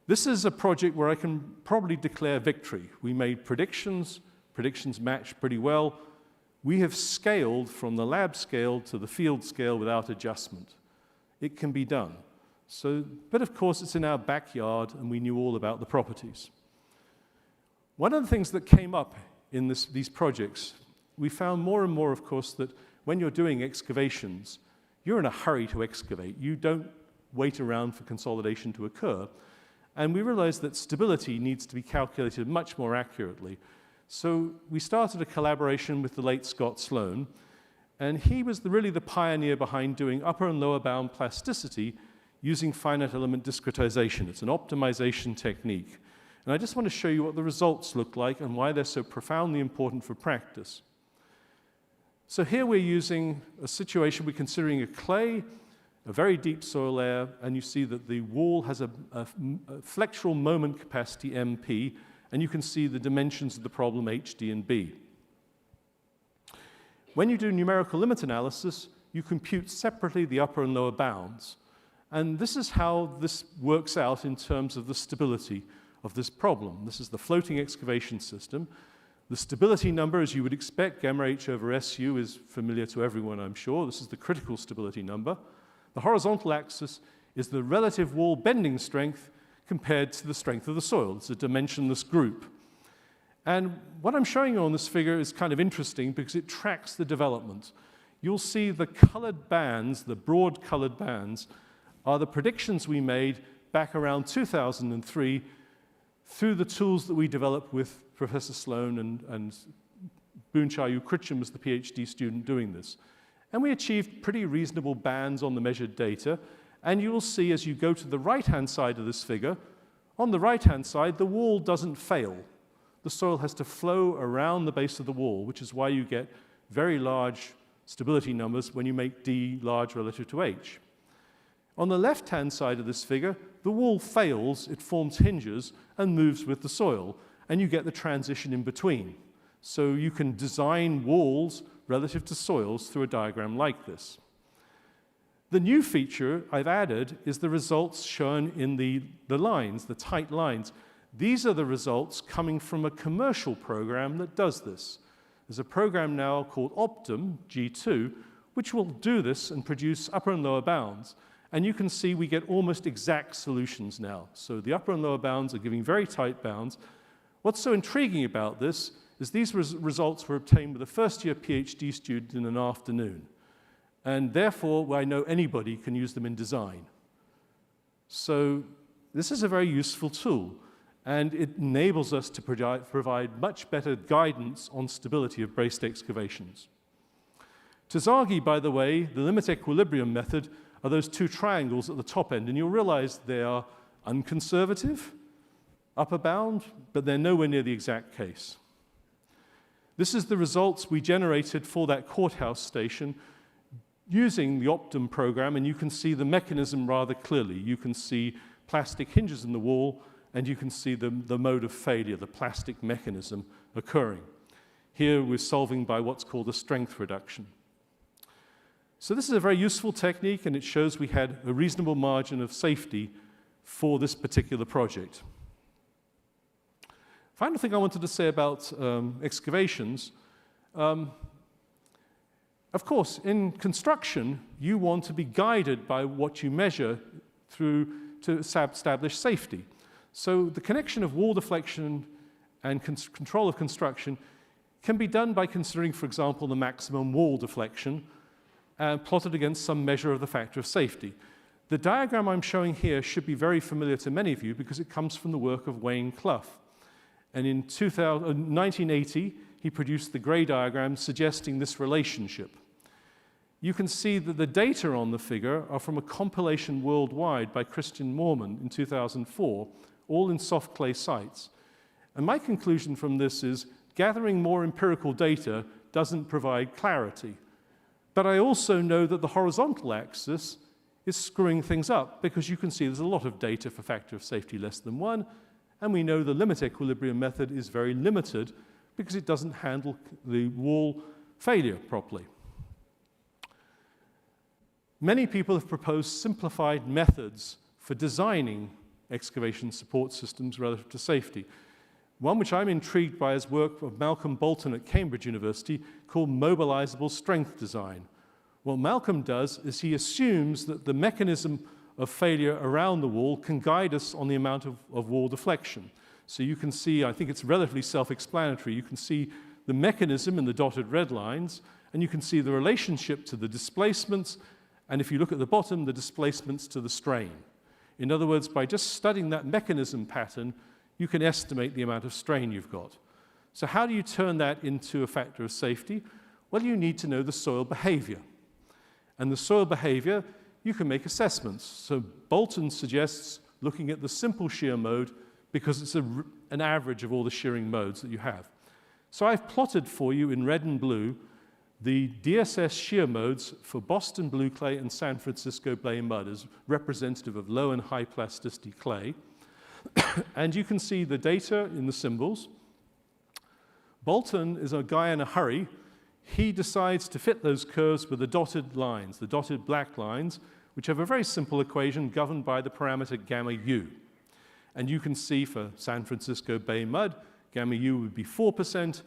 This is a project where I can probably declare victory. We made predictions. Predictions matched pretty well. We have scaled from the lab scale to the field scale without adjustment. It can be done. But of course, it's in our backyard, and we knew all about the properties. One of the things that came up in these projects, we found more and more, of course, that when you're doing excavations, you're in a hurry to excavate. You don't wait around for consolidation to occur. And we realized that stability needs to be calculated much more accurately. So we started a collaboration with the late Scott Sloan, and he was really the pioneer behind doing upper and lower bound plasticity using finite element discretization. It's an optimization technique. And I just want to show you what the results look like and why they're so profoundly important for practice. So here we're using a situation, we're considering a clay, a very deep soil layer, and you see that the wall has a flexural moment capacity, MP, and you can see the dimensions of the problem, H, D, and B. When you do numerical limit analysis, you compute separately the upper and lower bounds. And this is how this works out in terms of the stability of this problem. This is the floating excavation system. The stability number, as you would expect, gamma H over SU, is familiar to everyone, I'm sure. This is the critical stability number. The horizontal axis is the relative wall bending strength compared to the strength of the soil. It's a dimensionless group. And what I'm showing you on this figure is kind of interesting because it tracks the development. You'll see the colored bands, the broad colored bands, are the predictions we made back around 2003 through the tools that we developed with Professor Sloan and Boonchayu Critcham was the PhD student doing this. And we achieved pretty reasonable bands on the measured data. And you will see as you go to the right-hand side of this figure, on the right-hand side, the wall doesn't fail. The soil has to flow around the base of the wall, which is why you get very large stability numbers when you make D large relative to H. On the left-hand side of this figure, the wall fails, it forms hinges and moves with the soil, and you get the transition in between. So you can design walls relative to soils through a diagram like this. The new feature I've added is the results shown in the lines, the tight lines. These are the results coming from a commercial program that does this. There's a program now called Optum, G2, which will do this and produce upper and lower bounds. And you can see we get almost exact solutions now. So the upper and lower bounds are giving very tight bounds. What's so intriguing about this is these results were obtained with a first-year PhD student in an afternoon. And therefore, I know anybody can use them in design. So this is a very useful tool. And it enables us to provide much better guidance on stability of braced excavations. Terzaghi, by the way, the limit equilibrium method are those two triangles at the top end, and you'll realize they are unconservative, upper bound, but they're nowhere near the exact case. This is the results we generated for that courthouse station using the Optum program, and you can see the mechanism rather clearly. You can see plastic hinges in the wall, and you can see the mode of failure, the plastic mechanism occurring. Here we're solving by what's called a strength reduction. So this is a very useful technique, and it shows we had a reasonable margin of safety for this particular project. Final thing I wanted to say about excavations. Of course, in construction, you want to be guided by what you measure to establish safety. So the connection of wall deflection and control of construction can be done by considering, for example, the maximum wall deflection plotted against some measure of the factor of safety. The diagram I'm showing here should be very familiar to many of you because it comes from the work of Wayne Clough. And in 1980, he produced the gray diagram suggesting this relationship. You can see that the data on the figure are from a compilation worldwide by Christian Moorman in 2004, all in soft clay sites. And my conclusion from this is gathering more empirical data doesn't provide clarity. But I also know that the horizontal axis is screwing things up because you can see there's a lot of data for factor of safety less than 1, and we know the limit equilibrium method is very limited because it doesn't handle the wall failure properly. Many people have proposed simplified methods for designing excavation support systems relative to safety. One which I'm intrigued by is work of Malcolm Bolton at Cambridge University called mobilizable strength design. What Malcolm does is he assumes that the mechanism of failure around the wall can guide us on the amount of wall deflection. So you can see, I think it's relatively self-explanatory, you can see the mechanism in the dotted red lines, and you can see the relationship to the displacements, and if you look at the bottom, the displacements to the strain. In other words, by just studying that mechanism pattern, you can estimate the amount of strain you've got. So how do you turn that into a factor of safety? Well, you need to know the soil behavior. And the soil behavior, you can make assessments. So Bolton suggests looking at the simple shear mode because it's an average of all the shearing modes that you have. So I've plotted for you in red and blue the DSS shear modes for Boston blue clay and San Francisco Bay mud as representative of low and high plasticity clay. And you can see the data in the symbols. Bolton is a guy in a hurry. He decides to fit those curves with the dotted lines, the dotted black lines, which have a very simple equation governed by the parameter gamma u. And you can see for San Francisco Bay mud, gamma u would be 4%,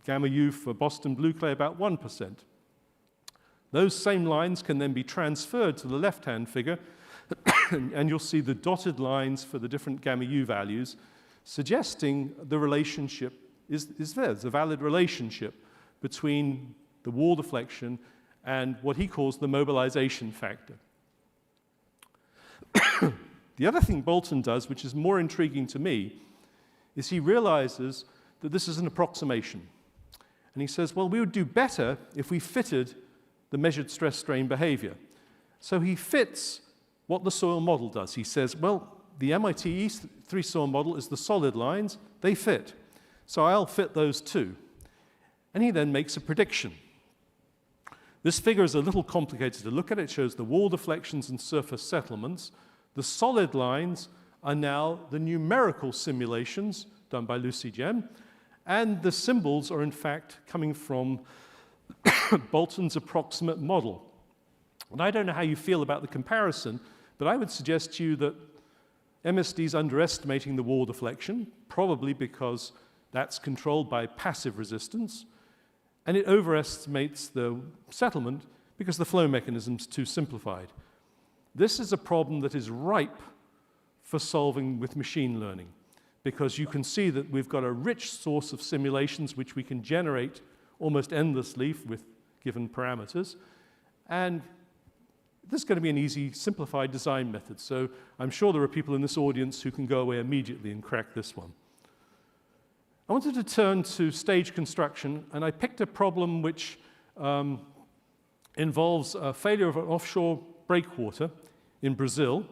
gamma u for Boston blue clay about 1%. Those same lines can then be transferred to the left-hand figure and you'll see the dotted lines for the different gamma U values, suggesting the relationship is there. There's a valid relationship between the wall deflection and what he calls the mobilization factor. The other thing Bolton does, which is more intriguing to me, is he realizes that this is an approximation. And he says, well, we would do better if we fitted the measured stress strain behavior. So he fits what the soil model does. He says, well, the MIT E3 soil model is the solid lines, they fit. So I'll fit those too. And he then makes a prediction. This figure is a little complicated to look at. It shows the wall deflections and surface settlements. The solid lines are now the numerical simulations done by Lucy Gem, and the symbols are in fact coming from Bolton's approximate model. And I don't know how you feel about the comparison, but I would suggest to you that MSD is underestimating the wall deflection, probably because that's controlled by passive resistance, and it overestimates the settlement because the flow mechanism is too simplified. This is a problem that is ripe for solving with machine learning, because you can see that we've got a rich source of simulations which we can generate almost endlessly with given parameters, and this is going to be an easy, simplified design method. So I'm sure there are people in this audience who can go away immediately and crack this one. I wanted to turn to stage construction, and I picked a problem which involves a failure of an offshore breakwater in Brazil.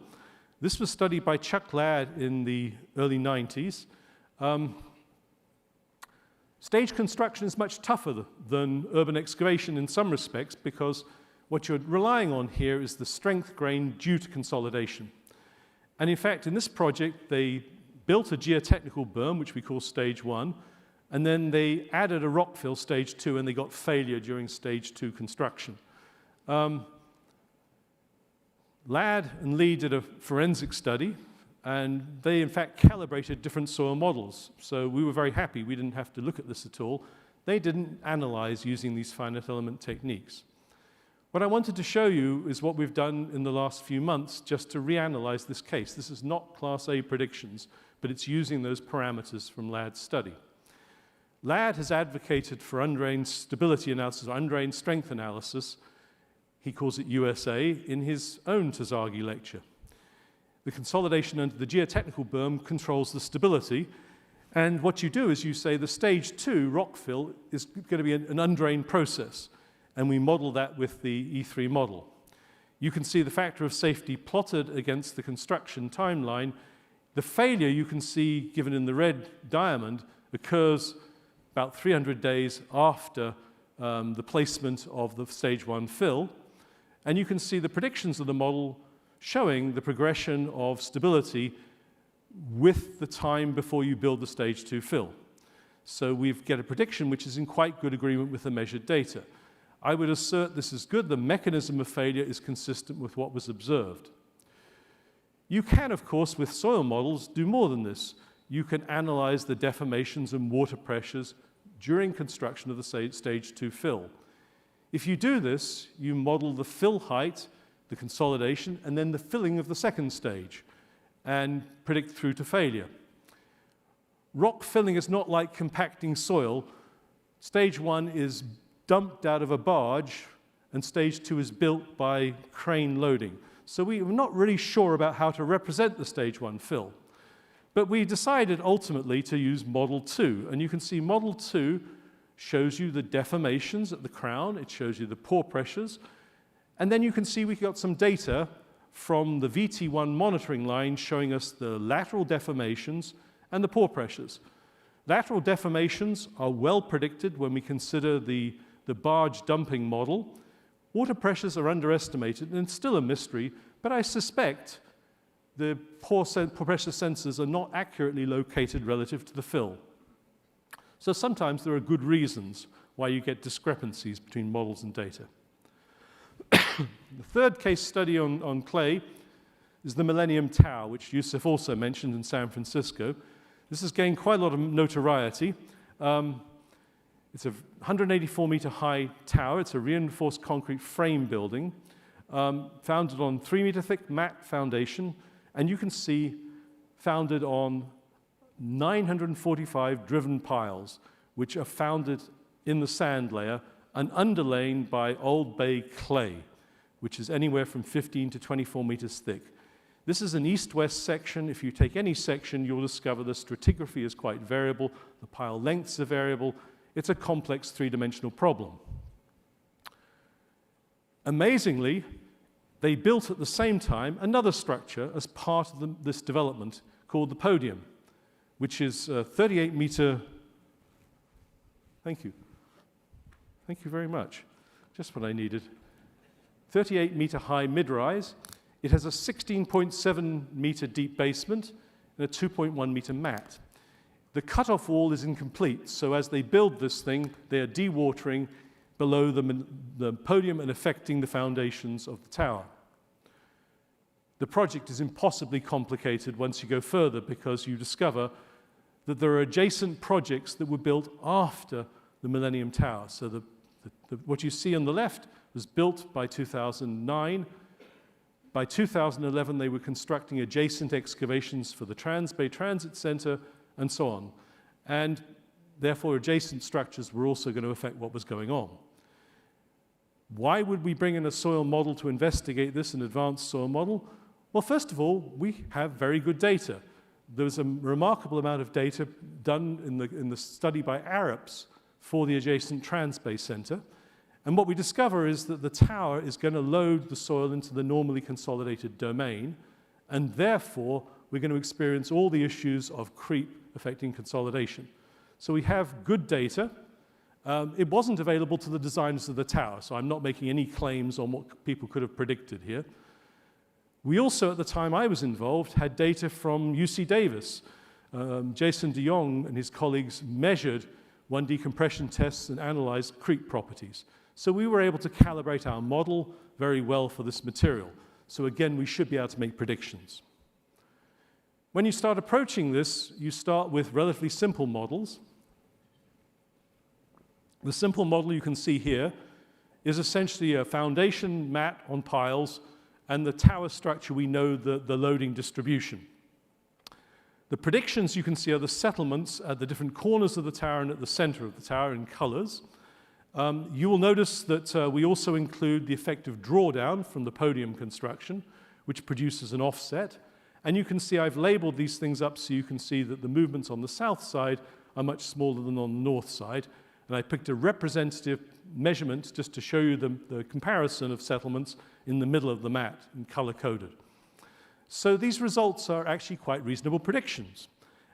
This was studied by Chuck Ladd in the early 90s. Stage construction is much tougher than urban excavation in some respects, because what you're relying on here is the strength grain due to consolidation. And in fact, in this project, they built a geotechnical berm, which we call stage 1, and then they added a rockfill stage 2, and they got failure during stage 2 construction. Ladd and Lee did a forensic study, and they in fact calibrated different soil models. So we were very happy we didn't have to look at this at all. They didn't analyze using these finite element techniques. What I wanted to show you is what we've done in the last few months just to reanalyze this case. This is not Class A predictions, but it's using those parameters from Ladd's study. Ladd has advocated for undrained stability analysis, or undrained strength analysis, he calls it USA, in his own Terzaghi lecture. The consolidation under the geotechnical berm controls the stability, and what you do is you say the stage 2 rockfill is going to be an undrained process, and we model that with the E3 model. You can see the factor of safety plotted against the construction timeline. The failure you can see, given in the red diamond, occurs about 300 days after the placement of the stage 1 fill. And you can see the predictions of the model showing the progression of stability with the time before you build the stage 2 fill. So we get a prediction which is in quite good agreement with the measured data. I would assert this is good. The mechanism of failure is consistent with what was observed. You can, of course, with soil models, do more than this. You can analyze the deformations and water pressures during construction of the stage 2 fill. If you do this, you model the fill height, the consolidation, and then the filling of the second stage, and predict through to failure. Rock filling is not like compacting soil. Stage 1 is dumped out of a barge, and stage 2 is built by crane loading. So we were not really sure about how to represent the stage 1 fill. But we decided ultimately to use Model 2. And you can see Model 2 shows you the deformations at the crown. It shows you the pore pressures. And then you can see we got some data from the VT1 monitoring line showing us the lateral deformations and the pore pressures. Lateral deformations are well predicted when we consider the barge dumping model. Water pressures are underestimated, and it's still a mystery, but I suspect the pore pressure sensors are not accurately located relative to the fill. So sometimes there are good reasons why you get discrepancies between models and data. The third case study on clay is the Millennium Tower, which Yusuf also mentioned in San Francisco. This has gained quite a lot of notoriety. It's a 184-meter high tower. It's a reinforced concrete frame building. founded on 3-meter thick mat foundation, and you can see founded on 945 driven piles, which are founded in the sand layer and underlain by Old Bay clay, which is anywhere from 15 to 24 meters thick. This is an east-west section. If you take any section, you'll discover the stratigraphy is quite variable, the pile lengths are variable. It's a complex three-dimensional problem. Amazingly, they built at the same time another structure as part of this development called the podium, which is 38-meter. Thank you. Thank you very much. Just what I needed. 38-meter high mid-rise. It has a 16.7-meter deep basement and a 2.1-meter mat. The cutoff wall is incomplete, so as they build this thing, they are dewatering below the podium and affecting the foundations of the tower. The project is impossibly complicated once you go further because you discover that there are adjacent projects that were built after the Millennium Tower. So what you see on the left was built by 2009. By 2011, they were constructing adjacent excavations for the Transbay Transit Center and so on. And therefore, adjacent structures were also going to affect what was going on. Why would we bring in a soil model to investigate this, an advanced soil model? Well, first of all, we have very good data. There was a remarkable amount of data done in the study by ARIPS for the adjacent Transbay Center. And what we discover is that the tower is going to load the soil into the normally consolidated domain, and therefore we're going to experience all the issues of creep affecting consolidation. So we have good data. It wasn't available to the designers of the tower, so I'm not making any claims on what people could have predicted here. We also, at the time I was involved, had data from UC Davis. Jason de Jong and his colleagues measured 1D compression tests and analyzed creep properties. So we were able to calibrate our model very well for this material. So again, we should be able to make predictions. When you start approaching this, you start with relatively simple models. The simple model you can see here is essentially a foundation mat on piles, and the tower structure, we know the loading distribution. The predictions you can see are the settlements at the different corners of the tower and at the center of the tower in colors. You will notice that we also include the effect of drawdown from the podium construction, which produces an offset. And you can see I've labeled these things up so you can see that the movements on the south side are much smaller than on the north side. And I picked a representative measurement just to show you the comparison of settlements in the middle of the mat and color-coded. So these results are actually quite reasonable predictions.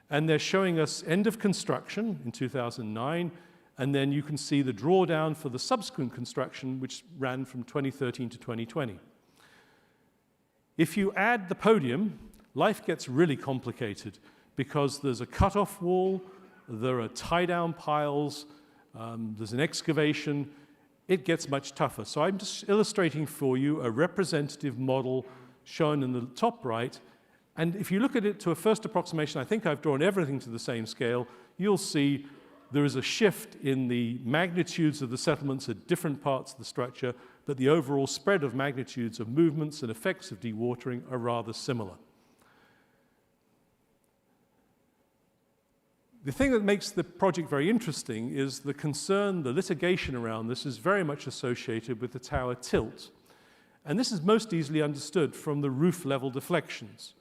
And they're showing us end of construction in 2009, and then you can see the drawdown for the subsequent construction, which ran from 2013 to 2020. If you add the podium, life gets really complicated because there's a cutoff wall, there are tie-down piles, there's an excavation. It gets much tougher. So I'm just illustrating for you a representative model shown in the top right. And if you look at it to a first approximation, I think I've drawn everything to the same scale, you'll see there is a shift in the magnitudes of the settlements at different parts of the structure, but the overall spread of magnitudes of movements and effects of dewatering are rather similar. The thing that makes the project very interesting is the concern, the litigation around this is very much associated with the tower tilt. And this is most easily understood from the roof level deflections.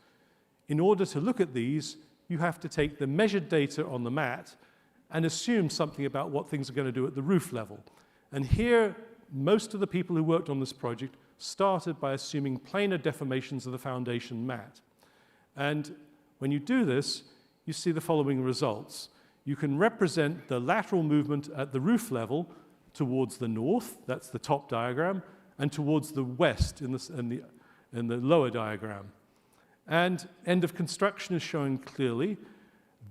In order to look at these, you have to take the measured data on the mat and assume something about what things are going to do at the roof level. And here, most of the people who worked on this project started by assuming planar deformations of the foundation mat. And when you do this, you see the following results. You can represent the lateral movement at the roof level towards the north, that's the top diagram, and towards the west in the lower diagram. And end of construction is shown clearly.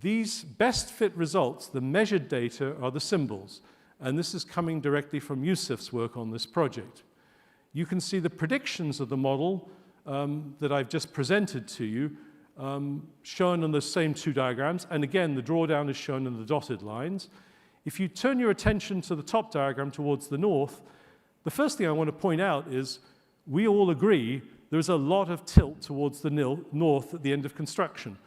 These best fit results, the measured data, are the symbols. And this is coming directly from Yusuf's work on this project. You can see the predictions of the model that I've just presented to you shown on the same two diagrams. And again, the drawdown is shown in the dotted lines. If you turn your attention to the top diagram towards the north, the first thing I want to point out is we all agree there's a lot of tilt towards the north at the end of construction,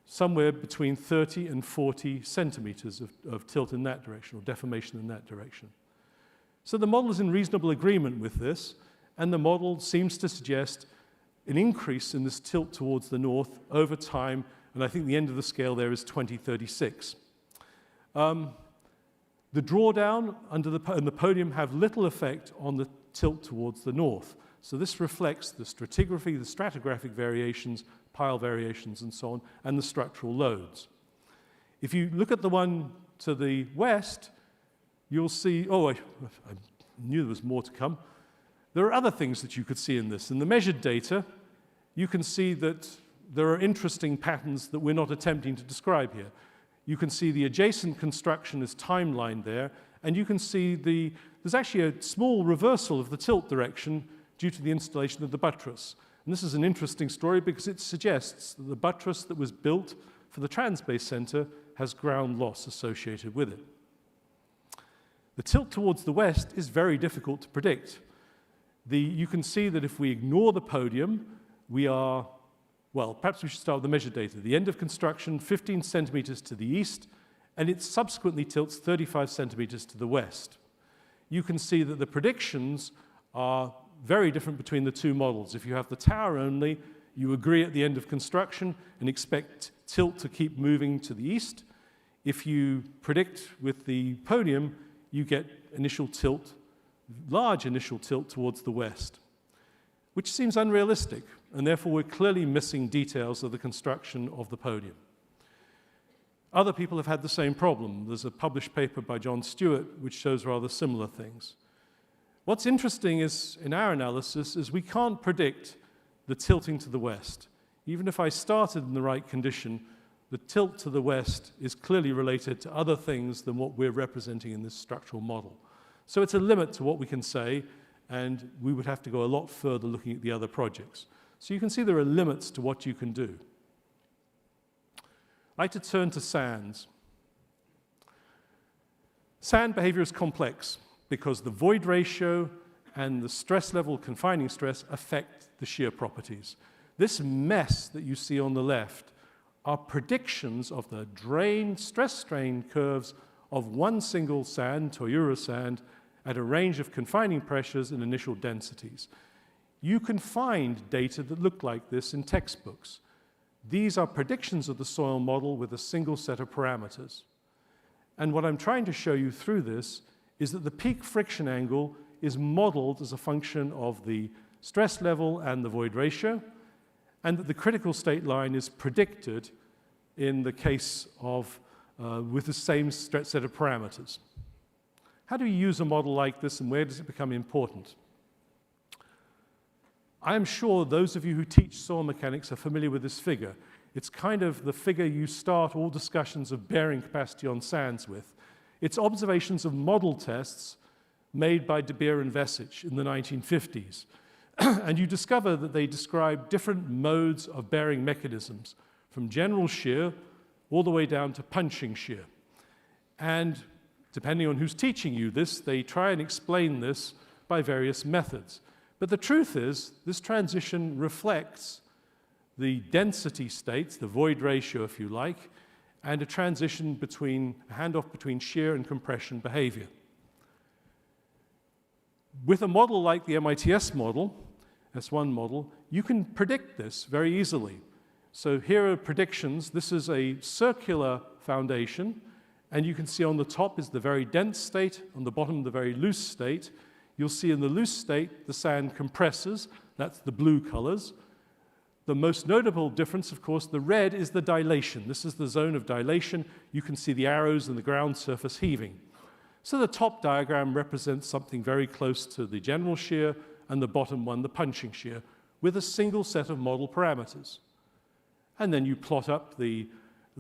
somewhere between 30 and 40 centimeters of tilt in that direction, or deformation in that direction. So the model is in reasonable agreement with this, and the model seems to suggest an increase in this tilt towards the north over time, and I think the end of the scale there is 2036. The drawdown and the podium have little effect on the tilt towards the north. So this reflects the stratigraphy, the stratigraphic variations, pile variations, and so on, and the structural loads. If you look at the one to the west, you'll see, I knew there was more to come. There are other things that you could see in this. In the measured data, you can see that there are interesting patterns that we're not attempting to describe here. You can see the adjacent construction is timelined there, and you can see there's actually a small reversal of the tilt direction due to the installation of the buttress. And this is an interesting story because it suggests that the buttress that was built for the Transbase Center has ground loss associated with it. The tilt towards the west is very difficult to predict. You can see that if we ignore the podium, we are, well, perhaps we should start with the measured data. The end of construction, 15 centimeters to the east, and it subsequently tilts 35 centimeters to the west. You can see that the predictions are very different between the two models. If you have the tower only, you agree at the end of construction and expect tilt to keep moving to the east. If you predict with the podium, you get initial tilt, large initial tilt towards the west, which seems unrealistic, and therefore we're clearly missing details of the construction of the podium. Other people have had the same problem. There's a published paper by John Stewart which shows rather similar things. What's interesting is, in our analysis, is we can't predict the tilting to the west. Even if I started in the right condition, the tilt to the west is clearly related to other things than what we're representing in this structural model. So it's a limit to what we can say, and we would have to go a lot further looking at the other projects. So you can see there are limits to what you can do. I'd like to turn to sands. Sand behavior is complex because the void ratio and the stress level, confining stress, affect the shear properties. This mess that you see on the left are predictions of the stress-strain curves of one single sand, Toyura sand, at a range of confining pressures and initial densities. You can find data that look like this in textbooks. These are predictions of the soil model with a single set of parameters. And what I'm trying to show you through this is that the peak friction angle is modeled as a function of the stress level and the void ratio, and that the critical state line is predicted in the case of with the same set of parameters. How do you use a model like this, and where does it become important? I am sure those of you who teach soil mechanics are familiar with this figure. It's kind of the figure you start all discussions of bearing capacity on sands with. It's observations of model tests made by De Beer and Vesich in the 1950s. And you discover that they describe different modes of bearing mechanisms, from general shear all the way down to punching shear. And depending on who's teaching you this, they try and explain this by various methods. But the truth is, this transition reflects the density states, the void ratio, if you like, and a transition between, a handoff between shear and compression behavior. With a model like the M.ASCE model, S1 model, you can predict this very easily. So here are predictions. This is a circular foundation, and you can see on the top is the very dense state, on the bottom the very loose state. You'll see in the loose state the sand compresses. That's the blue colors. The most notable difference, of course, the red is the dilation. This is the zone of dilation. You can see the arrows in the ground surface heaving. So the top diagram represents something very close to the general shear, and the bottom one, the punching shear, with a single set of model parameters. And then you plot up the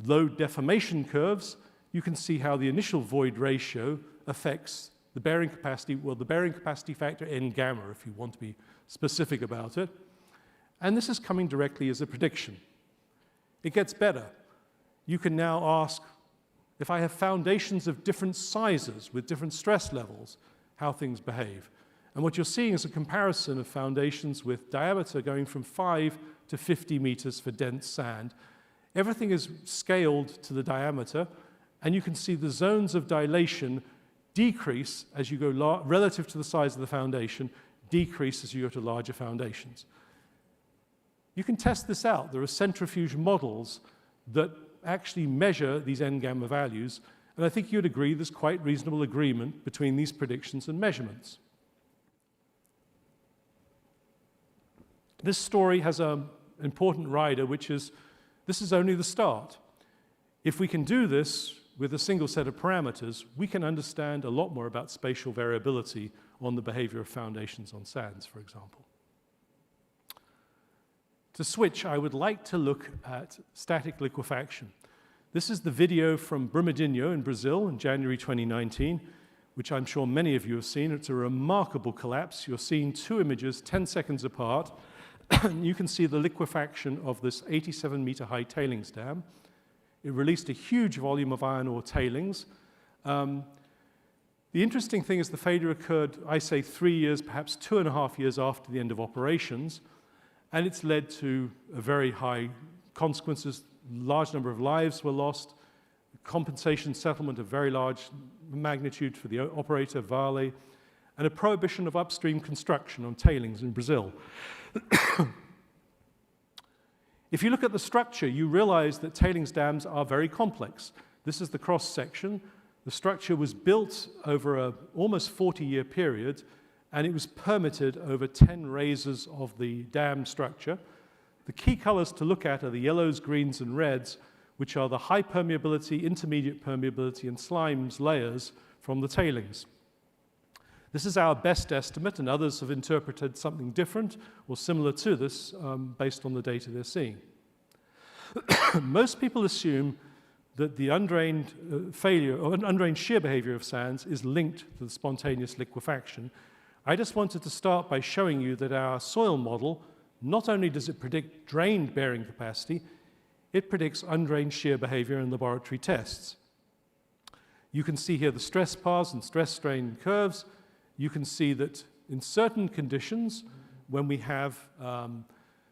load deformation curves. You can see how the initial void ratio affects the bearing capacity, well, the bearing capacity factor N gamma, if you want to be specific about it. And this is coming directly as a prediction. It gets better. You can now ask, if I have foundations of different sizes with different stress levels, how things behave. And what you're seeing is a comparison of foundations with diameter going from 5 to 50 meters for dense sand. Everything is scaled to the diameter, and you can see the zones of dilation decrease as you go relative to the size of the foundation, decrease as you go to larger foundations. You can test this out. There are centrifuge models that actually measure these N-gamma values, and I think you'd agree there's quite reasonable agreement between these predictions and measurements. This story has an important rider, which is this is only the start. If we can do this with a single set of parameters, we can understand a lot more about spatial variability on the behavior of foundations on sands, for example. To switch, I would like to look at static liquefaction. This is the video from Brumadinho in Brazil in January 2019, which I'm sure many of you have seen. It's a remarkable collapse. You're seeing two images 10 seconds apart. You can see the liquefaction of this 87-meter-high tailings dam. It released a huge volume of iron ore tailings. The interesting thing is the failure occurred, I say, 3 years, perhaps 2.5 years after the end of operations, and it's led to a very high consequences. Large number of lives were lost, compensation settlement of very large magnitude for the operator, Vale, and a prohibition of upstream construction on tailings in Brazil. If you look at the structure, you realize that tailings dams are very complex. This is the cross-section. The structure was built over an almost 40-year period, and it was permitted over 10 raises of the dam structure. The key colors to look at are the yellows, greens, and reds, which are the high permeability, intermediate permeability, and slimes layers from the tailings. This is our best estimate, and others have interpreted something different or similar to this based on the data they're seeing. Most people assume that the undrained failure or undrained shear behavior of sands is linked to the spontaneous liquefaction. I just wanted to start by showing you that our soil model, not only does it predict drained bearing capacity, it predicts undrained shear behavior in laboratory tests. You can see here the stress paths and stress strain curves. You can see that in certain conditions, when we have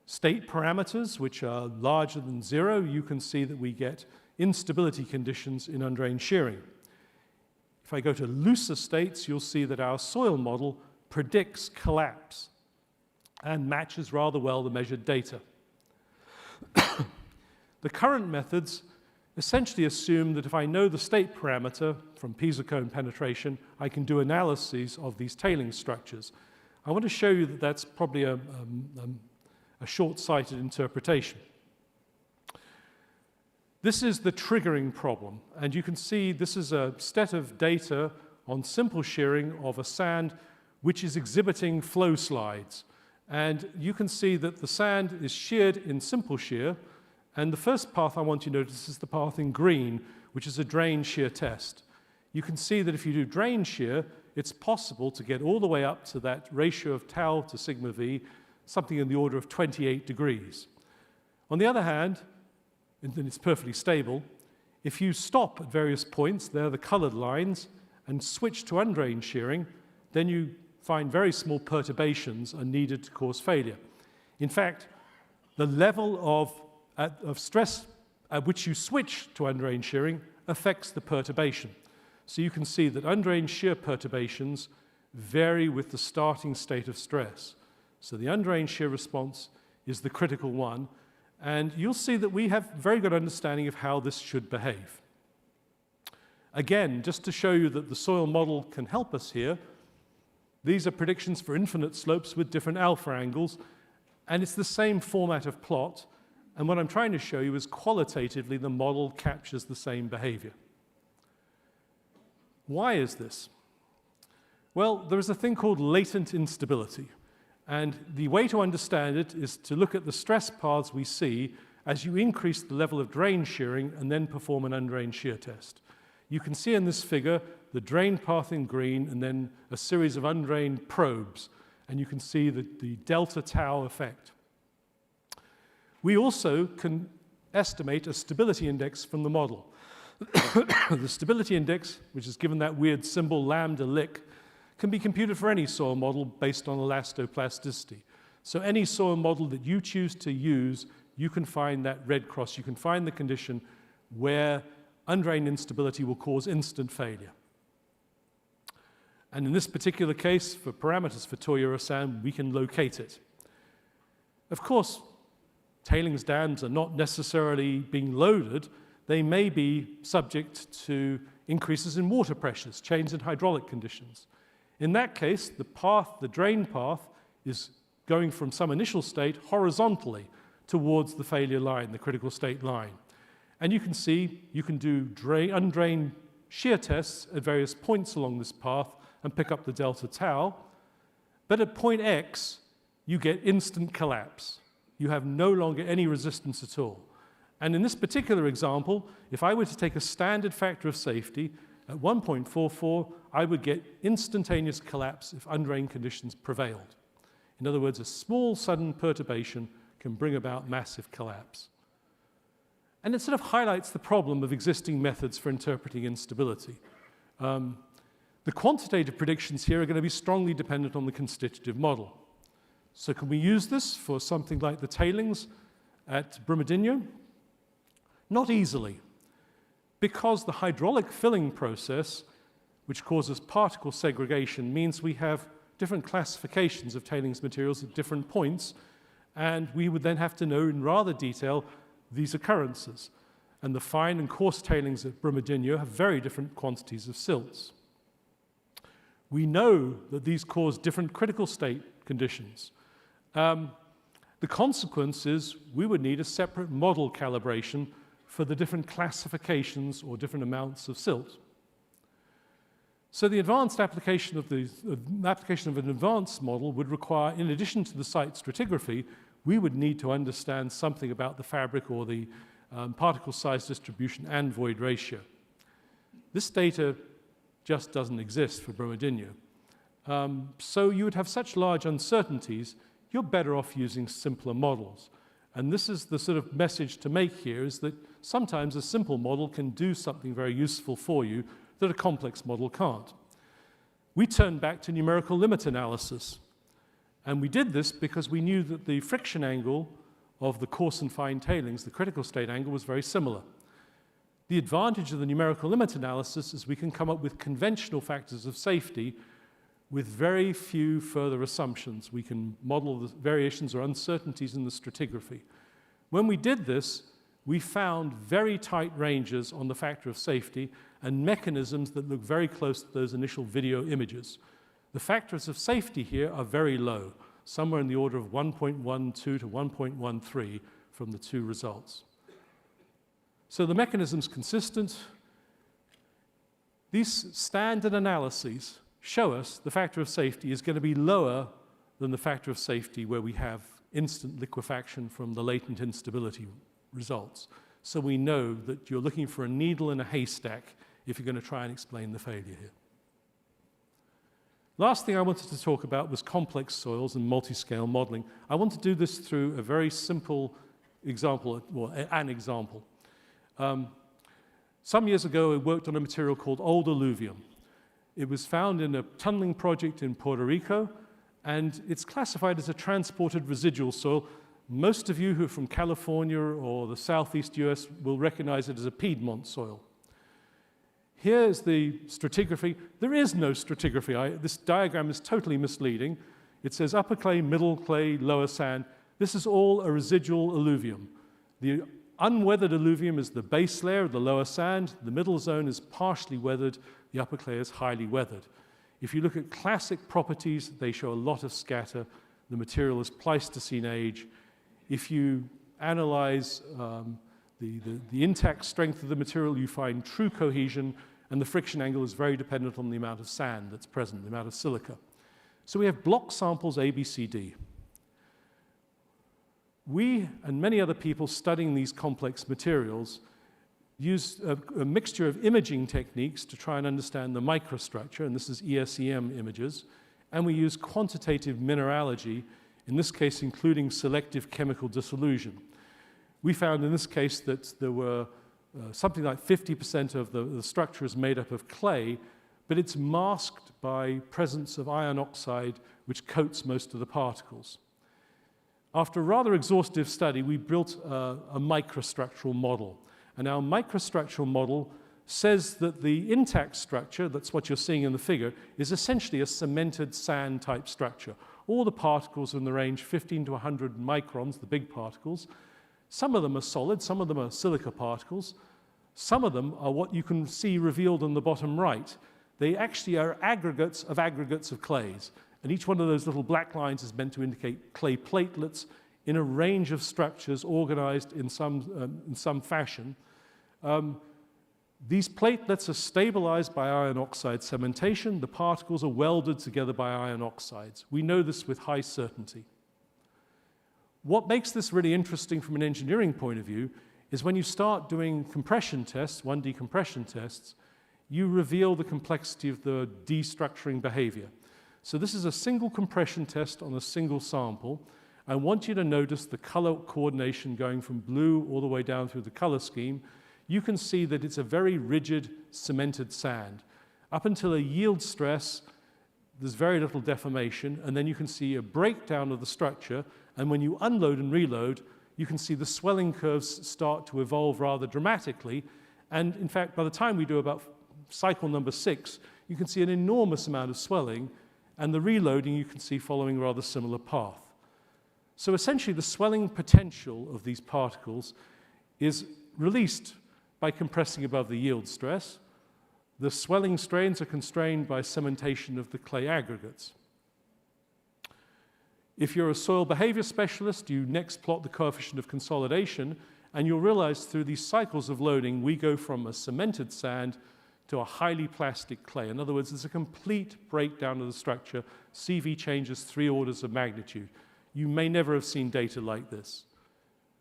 state parameters which are larger than 0, you can see that we get instability conditions in undrained shearing. If I go to looser states, you'll see that our soil model predicts collapse and matches rather well the measured data. The current methods essentially assume that if I know the state parameter from piezocone penetration, I can do analyses of these tailings structures. I want to show you that that's probably a short-sighted interpretation. This is the triggering problem, and you can see this is a set of data on simple shearing of a sand which is exhibiting flow slides. And you can see that the sand is sheared in simple shear, and the first path I want you to notice is the path in green, which is a drain shear test. You can see that if you do drain shear, it's possible to get all the way up to that ratio of tau to sigma v, something in the order of 28 degrees. On the other hand, and then it's perfectly stable, if you stop at various points, they're the colored lines, and switch to undrained shearing, then you find very small perturbations are needed to cause failure. In fact, the level of stress at which you switch to undrained shearing affects the perturbation. So you can see that undrained shear perturbations vary with the starting state of stress. So the undrained shear response is the critical one, and you'll see that we have a very good understanding of how this should behave. Again, just to show you that the soil model can help us here, these are predictions for infinite slopes with different alpha angles, and it's the same format of plot. And what I'm trying to show you is qualitatively the model captures the same behavior. Why is this? Well, there is a thing called latent instability. And the way to understand it is to look at the stress paths we see as you increase the level of drain shearing and then perform an undrained shear test. You can see in this figure the drain path in green and then a series of undrained probes. And you can see the delta tau effect. We also can estimate a stability index from the model. The stability index, which is given that weird symbol lambda lick, can be computed for any soil model based on elastoplasticity. So any soil model that you choose to use, you can find that red cross. You can find the condition where undrained instability will cause instant failure. And in this particular case, for parameters for Toyota sand, we can locate it. Of course, tailings dams are not necessarily being loaded. They may be subject to increases in water pressures, change in hydraulic conditions. In that case, the path, the drain path, is going from some initial state horizontally towards the failure line, the critical state line. And you can see you can do undrained shear tests at various points along this path and pick up the delta tau. But at point X, you get instant collapse. You have no longer any resistance at all. And in this particular example, if I were to take a standard factor of safety at 1.44, I would get instantaneous collapse if undrained conditions prevailed. In other words, a small sudden perturbation can bring about massive collapse. And it sort of highlights the problem of existing methods for interpreting instability. The quantitative predictions here are going to be strongly dependent on the constitutive model. So can we use this for something like the tailings at Brumadinho? Not easily, because the hydraulic filling process, which causes particle segregation, means we have different classifications of tailings materials at different points, and we would then have to know in rather detail these occurrences. And the fine and coarse tailings at Brumadinho have very different quantities of silts. We know that these cause different critical state conditions. The consequence is we would need a separate model calibration for the different classifications or different amounts of silt. So the advanced application of an advanced model would require, in addition to the site stratigraphy, we would need to understand something about the fabric or the particle size distribution and void ratio. This data just doesn't exist for Brumadinho. So you would have such large uncertainties, you're better off using simpler models. And this is the sort of message to make here, is that sometimes a simple model can do something very useful for you that a complex model can't. We turned back to numerical limit analysis. And we did this because we knew that the friction angle of the coarse and fine tailings, the critical state angle, was very similar. The advantage of the numerical limit analysis is we can come up with conventional factors of safety with very few further assumptions. We can model the variations or uncertainties in the stratigraphy. When we did this, we found very tight ranges on the factor of safety and mechanisms that look very close to those initial video images. The factors of safety here are very low, somewhere in the order of 1.12 to 1.13 from the two results. So the mechanism's consistent. These standard analyses show us the factor of safety is going to be lower than the factor of safety where we have instant liquefaction from the latent instability results. So we know that you're looking for a needle in a haystack if you're going to try and explain the failure here. Last thing I wanted to talk about was complex soils and multi-scale modeling. I want to do this through a very simple example, well, an example. Some years ago, I worked on a material called old alluvium. It was found in a tunneling project in Puerto Rico, and it's classified as a transported residual soil. Most of you who are from California or the southeast US will recognize it as a Piedmont soil. Here's the stratigraphy. There is no stratigraphy. This diagram is totally misleading. It says upper clay, middle clay, lower sand. This is all a residual alluvium. The unweathered alluvium is the base layer of the lower sand. The middle zone is partially weathered. The upper clay is highly weathered. If you look at classic properties, they show a lot of scatter. The material is Pleistocene age. If you analyze the intact strength of the material, you find true cohesion, and the friction angle is very dependent on the amount of sand that's present, the amount of silica. So we have block samples A, B, C, D. We and many other people studying these complex materials use a mixture of imaging techniques to try and understand the microstructure, and this is ESEM images, and we use quantitative mineralogy, in this case including selective chemical dissolution. We found in this case that there were something like 50% of the structure is made up of clay, but it's masked by presence of iron oxide, which coats most of the particles. After a rather exhaustive study, we built a microstructural model. And our microstructural model says that the intact structure, that's what you're seeing in the figure, is essentially a cemented sand type structure. All the particles are in the range 15 to 100 microns, the big particles. Some of them are solid, some of them are silica particles. Some of them are what you can see revealed on the bottom right. They actually are aggregates of clays. And each one of those little black lines is meant to indicate clay platelets in a range of structures organized in some fashion. These platelets are stabilized by iron oxide cementation. The particles are welded together by iron oxides. We know this with high certainty. What makes this really interesting from an engineering point of view is when you start doing compression tests, 1D compression tests, you reveal the complexity of the destructuring behavior. So this is a single compression test on a single sample. I want you to notice the color coordination going from blue all the way down through the color scheme. You can see that it's a very rigid, cemented sand. Up until a yield stress, there's very little deformation, and then you can see a breakdown of the structure, and when you unload and reload, you can see the swelling curves start to evolve rather dramatically, and in fact, by the time we do about cycle number 6, you can see an enormous amount of swelling, and the reloading you can see following a rather similar path. So essentially, the swelling potential of these particles is released by compressing above the yield stress. The swelling strains are constrained by cementation of the clay aggregates. If you're a soil behavior specialist, you next plot the coefficient of consolidation, and you'll realize through these cycles of loading, we go from a cemented sand to a highly plastic clay. In other words, there's a complete breakdown of the structure. CV changes 3 orders of magnitude. You may never have seen data like this.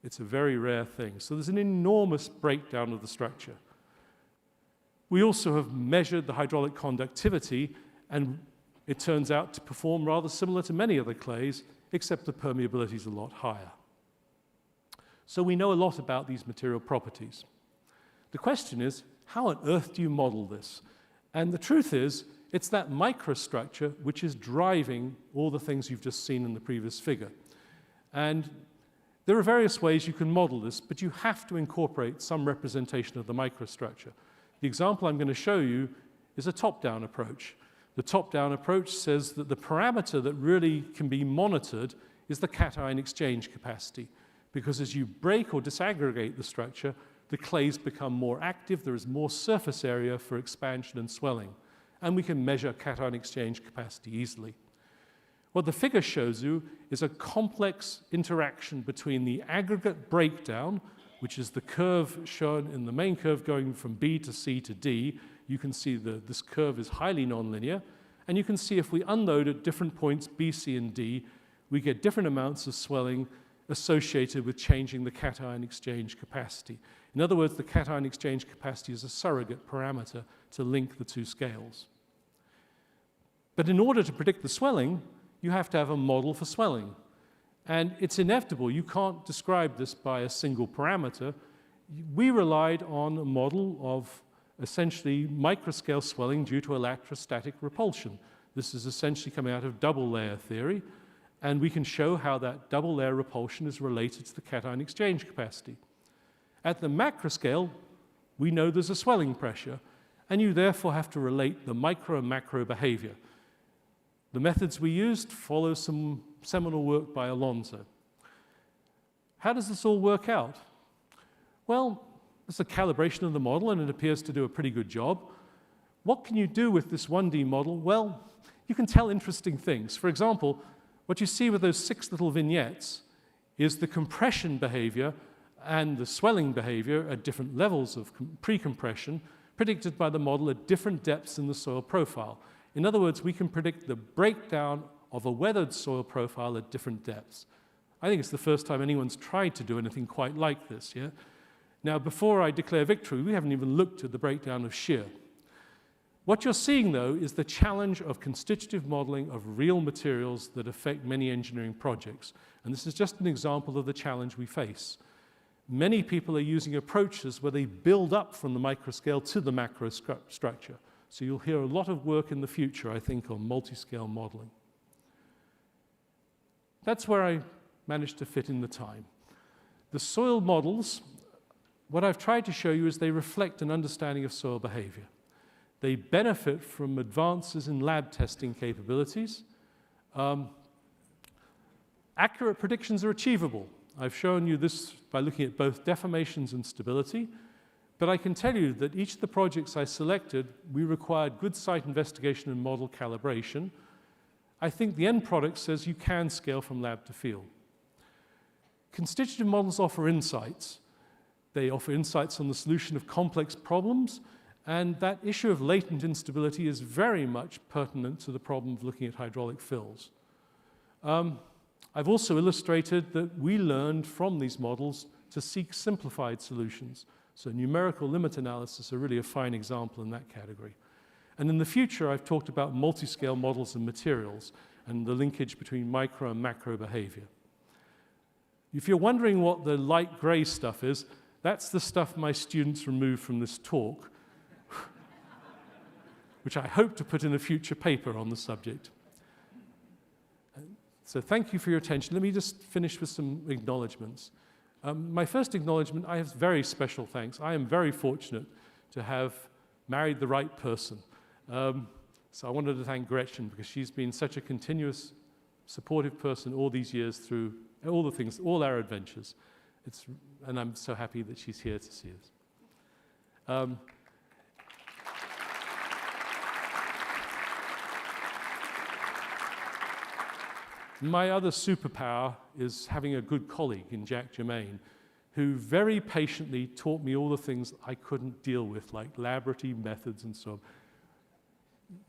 It's a very rare thing. So there's an enormous breakdown of the structure. We also have measured the hydraulic conductivity, and it turns out to perform rather similar to many other clays, except the permeability is a lot higher. So we know a lot about these material properties. The question is, how on earth do you model this? And the truth is, it's that microstructure which is driving all the things you've just seen in the previous figure. And there are various ways you can model this, but you have to incorporate some representation of the microstructure. The example I'm going to show you is a top-down approach. The top-down approach says that the parameter that really can be monitored is the cation exchange capacity, because as you break or disaggregate the structure, the clays become more active, there is more surface area for expansion and swelling, and we can measure cation exchange capacity easily. What the figure shows you is a complex interaction between the aggregate breakdown, which is the curve shown in the main curve going from B to C to D. You can see that this curve is highly nonlinear, and you can see if we unload at different points B, C, and D, we get different amounts of swelling associated with changing the cation exchange capacity. In other words, the cation exchange capacity is a surrogate parameter to link the 2 scales. But in order to predict the swelling, you have to have a model for swelling. And it's inevitable. You can't describe this by a single parameter. We relied on a model of essentially microscale swelling due to electrostatic repulsion. This is essentially coming out of double layer theory, and we can show how that double layer repulsion is related to the cation exchange capacity. At the macroscale, we know there's a swelling pressure, and you therefore have to relate the micro and macro behavior. The methods we used follow some seminal work by Alonso. How does this all work out? Well, it's a calibration of the model, and it appears to do a pretty good job. What can you do with this 1D model? Well, you can tell interesting things. For example, what you see with those 6 little vignettes is the compression behavior and the swelling behavior at different levels of pre-compression predicted by the model at different depths in the soil profile. In other words, we can predict the breakdown of a weathered soil profile at different depths. I think it's the first time anyone's tried to do anything quite like this, yeah? Now, before I declare victory, we haven't even looked at the breakdown of shear. What you're seeing, though, is the challenge of constitutive modeling of real materials that affect many engineering projects. And this is just an example of the challenge we face. Many people are using approaches where they build up from the microscale to the macro structure. So you'll hear a lot of work in the future, I think, on multi-scale modeling. That's where I managed to fit in the time. The soil models, what I've tried to show you is they reflect an understanding of soil behavior. They benefit from advances in lab testing capabilities. Accurate predictions are achievable. I've shown you this by looking at both deformations and stability. But I can tell you that each of the projects I selected, we required good site investigation and model calibration. I think the end product says you can scale from lab to field. Constitutive models offer insights. They offer insights on the solution of complex problems, and that issue of latent instability is very much pertinent to the problem of looking at hydraulic fills. I've also illustrated that we learned from these models to seek simplified solutions. So numerical limit analysis are really a fine example in that category. And in the future, I've talked about multi-scale models and materials and the linkage between micro and macro behavior. If you're wondering what the light gray stuff is, that's the stuff my students removed from this talk, which I hope to put in a future paper on the subject. So thank you for your attention. Let me just finish with some acknowledgements. My first acknowledgement, I have very special thanks. I am very fortunate to have married the right person. So I wanted to thank Gretchen because she's been such a continuous, supportive person all these years through all the things, all our adventures. And I'm so happy that she's here to see us. My other superpower is having a good colleague in Jack Germain, who very patiently taught me all the things I couldn't deal with, like laboratory methods and so on.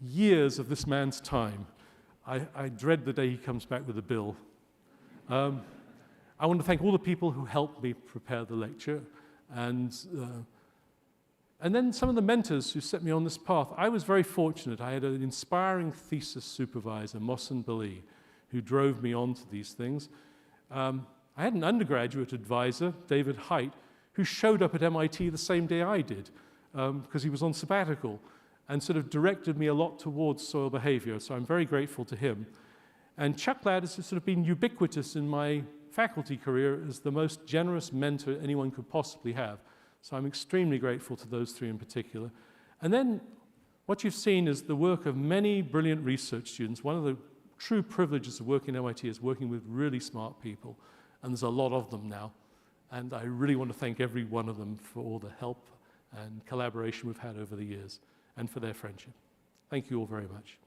Years of this man's time. I dread the day he comes back with a bill. I want to thank all the people who helped me prepare the lecture, and then some of the mentors who set me on this path. I was very fortunate. I had an inspiring thesis supervisor, Mohsen Bali, who drove me on to these things. I had an undergraduate advisor, David Height, who showed up at MIT the same day I did because he was on sabbatical and sort of directed me a lot towards soil behavior, so I'm very grateful to him. And Chuck Ladd has sort of been ubiquitous in my faculty career as the most generous mentor anyone could possibly have. So I'm extremely grateful to those three in particular. And then what you've seen is the work of many brilliant research students. One of the true privileges of working at MIT is working with really smart people, and there's a lot of them now. And I really want to thank every one of them for all the help and collaboration we've had over the years, and for their friendship. Thank you all very much.